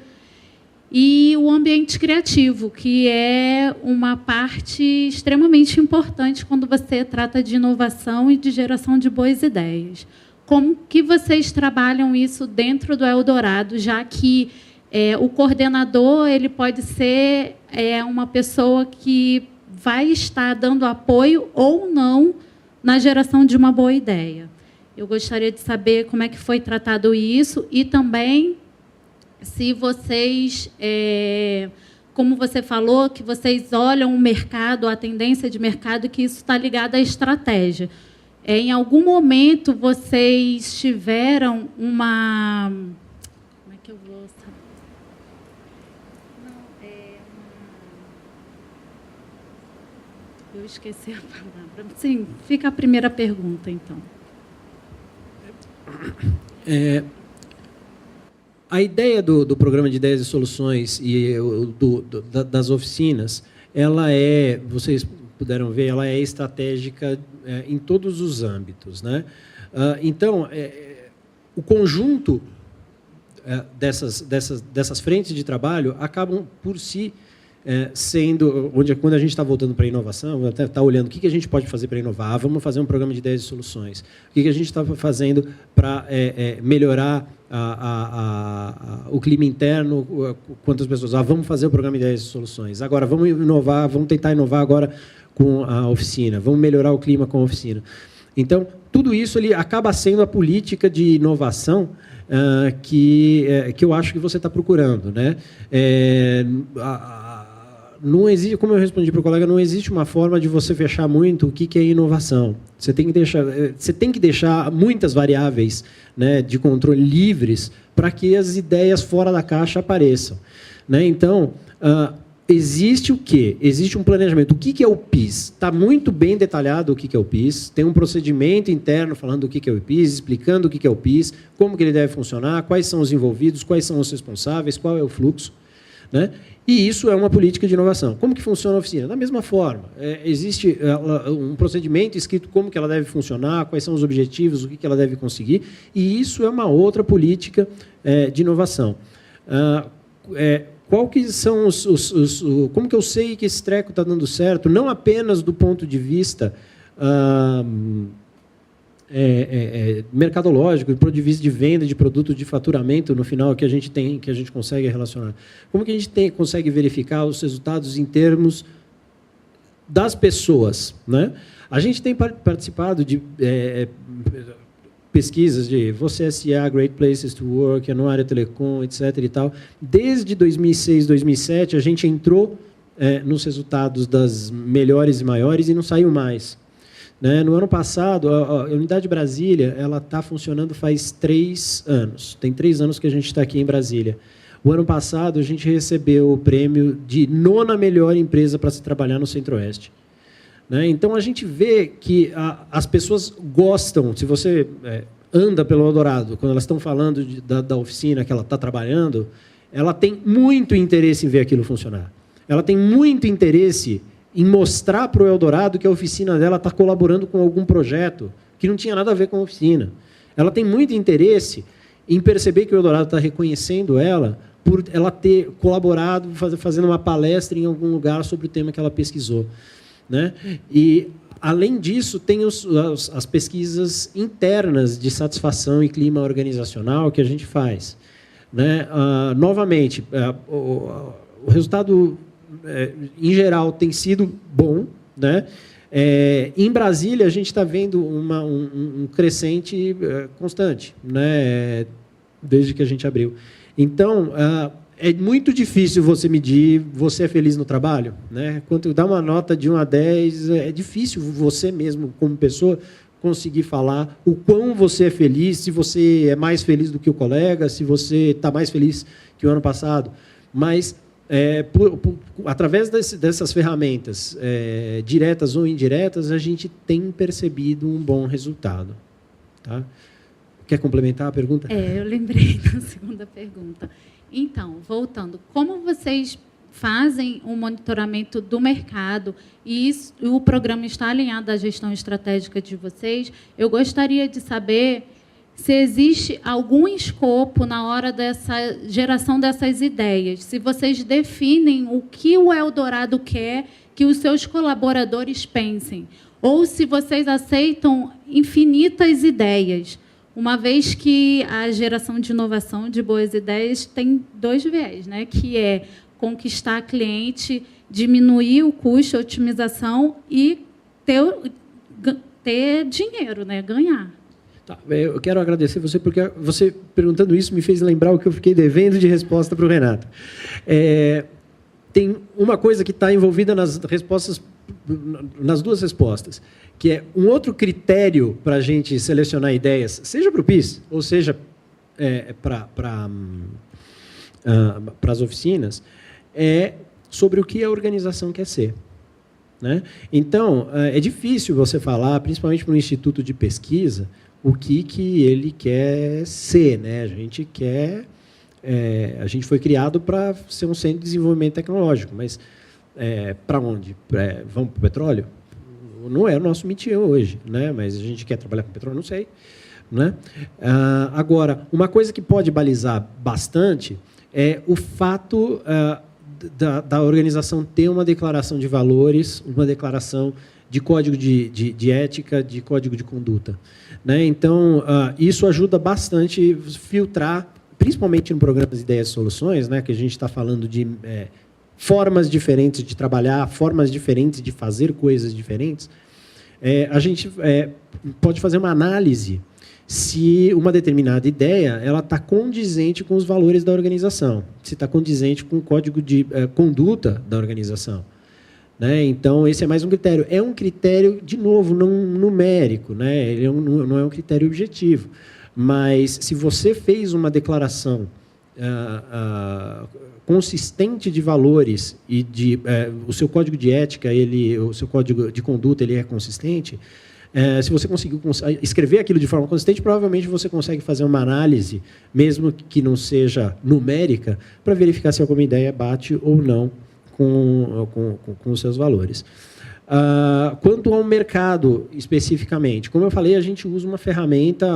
e o ambiente criativo, que é uma parte extremamente importante quando você trata de inovação e de geração de boas ideias. Como que vocês trabalham isso dentro do Eldorado, já que o coordenador ele pode ser uma pessoa que vai estar dando apoio ou não na geração de uma boa ideia? Eu gostaria de saber como é que foi tratado isso e também se vocês, como você falou, que vocês olham o mercado, a tendência de mercado, que isso está ligado à estratégia. Em algum momento vocês tiveram uma... Como é que eu vou saber? Eu esqueci a palavra. Sim, fica a primeira pergunta, então. A ideia do programa de ideias e soluções e das oficinas, ela vocês puderam ver, ela é estratégica em todos os âmbitos, né? Então, o conjunto dessas frentes de trabalho acabam por si sendo, quando a gente está voltando para a inovação, está olhando o que a gente pode fazer para inovar, vamos fazer um programa de ideias e soluções. O que a gente está fazendo para melhorar o clima interno, quantas pessoas, vamos fazer o programa de ideias e soluções. Agora, vamos inovar, vamos tentar inovar agora com a oficina, vamos melhorar o clima com a oficina. Então, tudo isso ele acaba sendo a política de inovação que eu acho que você está procurando, né? Não existe, como eu respondi para o colega, não existe uma forma de você fechar muito o que é inovação. Você tem que deixar muitas variáveis, né, de controle livres para que as ideias fora da caixa apareçam, né? Então, existe o quê? Existe um planejamento. O que é o PIS? Está muito bem detalhado o que é o PIS. Tem um procedimento interno falando do que é o PIS, explicando o que é o PIS, como que ele deve funcionar, quais são os envolvidos, quais são os responsáveis, qual é o fluxo, né? E isso é uma política de inovação. Como que funciona a oficina? Da mesma forma. Existe um procedimento escrito como que ela deve funcionar, quais são os objetivos, o que ela deve conseguir, e isso é uma outra política de inovação. Qual que são como que eu sei que esse treco está dando certo? Não apenas do ponto de vista mercadológico, do ponto de vista de venda de produto, de faturamento no final que a gente consegue relacionar. Como que a gente consegue verificar os resultados em termos das pessoas, né? A gente tem participado de pesquisas de Você S.A., Great Places to Work, Anuário Telecom, etc. e tal. Desde 2006, 2007, a gente entrou nos resultados das melhores e maiores e não saiu mais. No ano passado, a Unidade Brasília está funcionando faz 3 anos. Tem 3 anos que a gente está aqui em Brasília. O ano passado, a gente recebeu o prêmio de 9ª melhor empresa para se trabalhar no Centro-Oeste. né? Então, a gente vê que as pessoas gostam, se você anda pelo Eldorado, quando elas estão falando da oficina que ela está trabalhando, ela tem muito interesse em ver aquilo funcionar. Ela tem muito interesse em mostrar para o Eldorado que a oficina dela está colaborando com algum projeto que não tinha nada a ver com a oficina. Ela tem muito interesse em perceber que o Eldorado está reconhecendo ela por ela ter colaborado, fazendo uma palestra em algum lugar sobre o tema que ela pesquisou, né? E, além disso, tem as pesquisas internas de satisfação e clima organizacional que a gente faz, né? Novamente, o resultado, em geral, tem sido bom, né? Em Brasília, a gente está vendo um crescente constante, né? Desde que a gente abriu. Então, é muito difícil você medir você é feliz no trabalho, né? Quando dá uma nota de 1 a 10, é difícil você mesmo, como pessoa, conseguir falar o quão você é feliz, se você é mais feliz do que o colega, se você está mais feliz que o ano passado. Mas, através dessas ferramentas, diretas ou indiretas, a gente tem percebido um bom resultado. Tá? Quer complementar a pergunta? Eu lembrei da segunda pergunta. Então, voltando, como vocês fazem um monitoramento do mercado e o programa está alinhado à gestão estratégica de vocês, eu gostaria de saber se existe algum escopo na hora dessa geração dessas ideias, se vocês definem o que o Eldorado quer que os seus colaboradores pensem, ou se vocês aceitam infinitas ideias, uma vez que a geração de inovação, de boas ideias, tem 2 viés, né? Que é conquistar cliente, diminuir o custo, a otimização e ter dinheiro, né? Ganhar. Tá, eu quero agradecer você, porque você perguntando isso me fez lembrar o que eu fiquei devendo de resposta para o Renato. Tem uma coisa que está envolvida nas respostas, nas 2 respostas, que é um outro critério para a gente selecionar ideias, seja para o PIS, ou seja para as oficinas, é sobre o que a organização quer ser, né? Então, é difícil você falar, principalmente para um instituto de pesquisa, o que ele quer ser, né? A gente foi criado para ser um centro de desenvolvimento tecnológico, mas para onde? Vamos para o petróleo? Não é o nosso métier hoje, né? Mas a gente quer trabalhar com petróleo? Não sei, né? Agora, uma coisa que pode balizar bastante é o fato da organização ter uma declaração de valores, uma declaração de código de ética, de código de conduta, né? Então, isso ajuda bastante a filtrar, principalmente no programa de Ideias e Soluções, né, que a gente está falando de formas diferentes de trabalhar, formas diferentes de fazer coisas diferentes. A gente pode fazer uma análise se uma determinada ideia ela está condizente com os valores da organização, se está condizente com o código de conduta da organização, né? Então, esse é mais um critério. É um critério, de novo, não numérico, né? Ele não é um critério objetivo. Mas, se você fez uma declaração consistente de valores e o seu código de ética, o seu código de conduta ele é consistente, se você conseguiu escrever aquilo de forma consistente, provavelmente você consegue fazer uma análise, mesmo que não seja numérica, para verificar se alguma ideia bate ou não com os seus valores. Quanto ao mercado, especificamente, como eu falei, a gente usa uma ferramenta,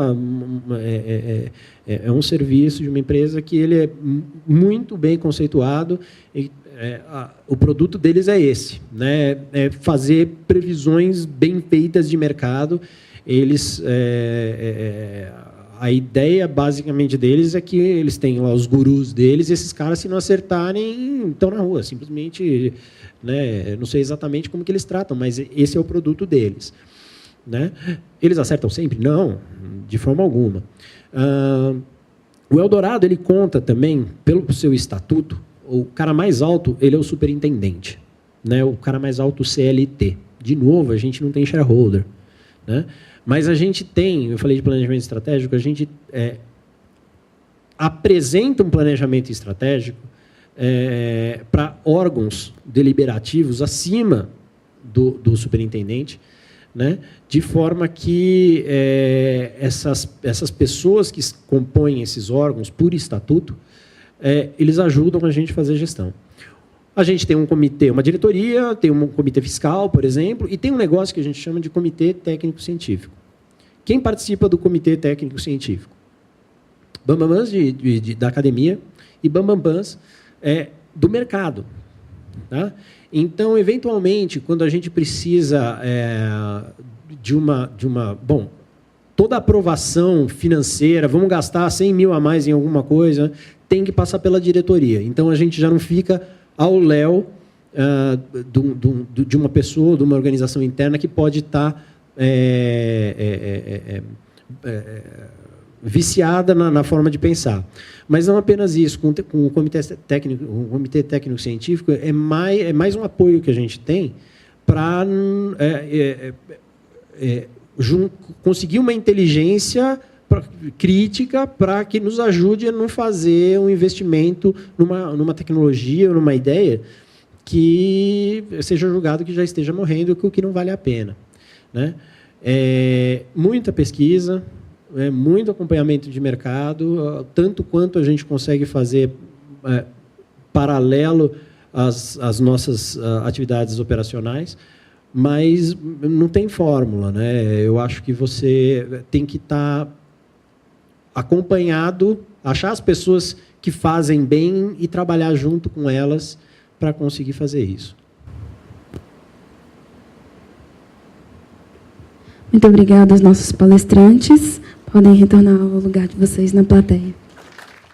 um serviço de uma empresa que ele é muito bem conceituado, e o produto deles é esse, né? É fazer previsões bem feitas de mercado. Eles, a ideia, basicamente, deles é que eles têm lá os gurus deles, e esses caras, se não acertarem, estão na rua, simplesmente... Né? Não sei exatamente como que eles tratam, mas esse é o produto deles, né? Eles acertam sempre? Não, de forma alguma. O Eldorado ele conta também, pelo seu estatuto, o cara mais alto ele é o superintendente, né? O cara mais alto, o CLT. De novo, a gente não tem shareholder, né? Mas a gente tem, eu falei de planejamento estratégico, a gente apresenta um planejamento estratégico para órgãos deliberativos acima do superintendente, né, de forma que essas pessoas que compõem esses órgãos por estatuto, eles ajudam a gente a fazer gestão. A gente tem um comitê, uma diretoria, tem um comitê fiscal, por exemplo, e tem um negócio que a gente chama de comitê técnico-científico. Quem participa do comitê técnico-científico? Bambambãs da academia e bambambãs do mercado. Tá? Então, eventualmente, quando a gente precisa de uma... Bom, toda aprovação financeira, vamos gastar 100 mil a mais em alguma coisa, tem que passar pela diretoria. Então, a gente já não fica ao léu de uma pessoa, de uma organização interna que pode estar viciada na forma de pensar. Mas não apenas isso, com o comitê técnico-científico, é mais um apoio que a gente tem para conseguir uma inteligência crítica para que nos ajude a não fazer um investimento numa tecnologia ou numa ideia que seja julgado que já esteja morrendo, que não vale a pena. Né? Muita pesquisa, muito acompanhamento de mercado, tanto quanto a gente consegue fazer paralelo às nossas atividades operacionais, mas não tem fórmula. Né? Eu acho que você tem que estar acompanhado, achar as pessoas que fazem bem e trabalhar junto com elas para conseguir fazer isso. Muito obrigada aos nossos palestrantes. Podem retornar ao lugar de vocês na plateia.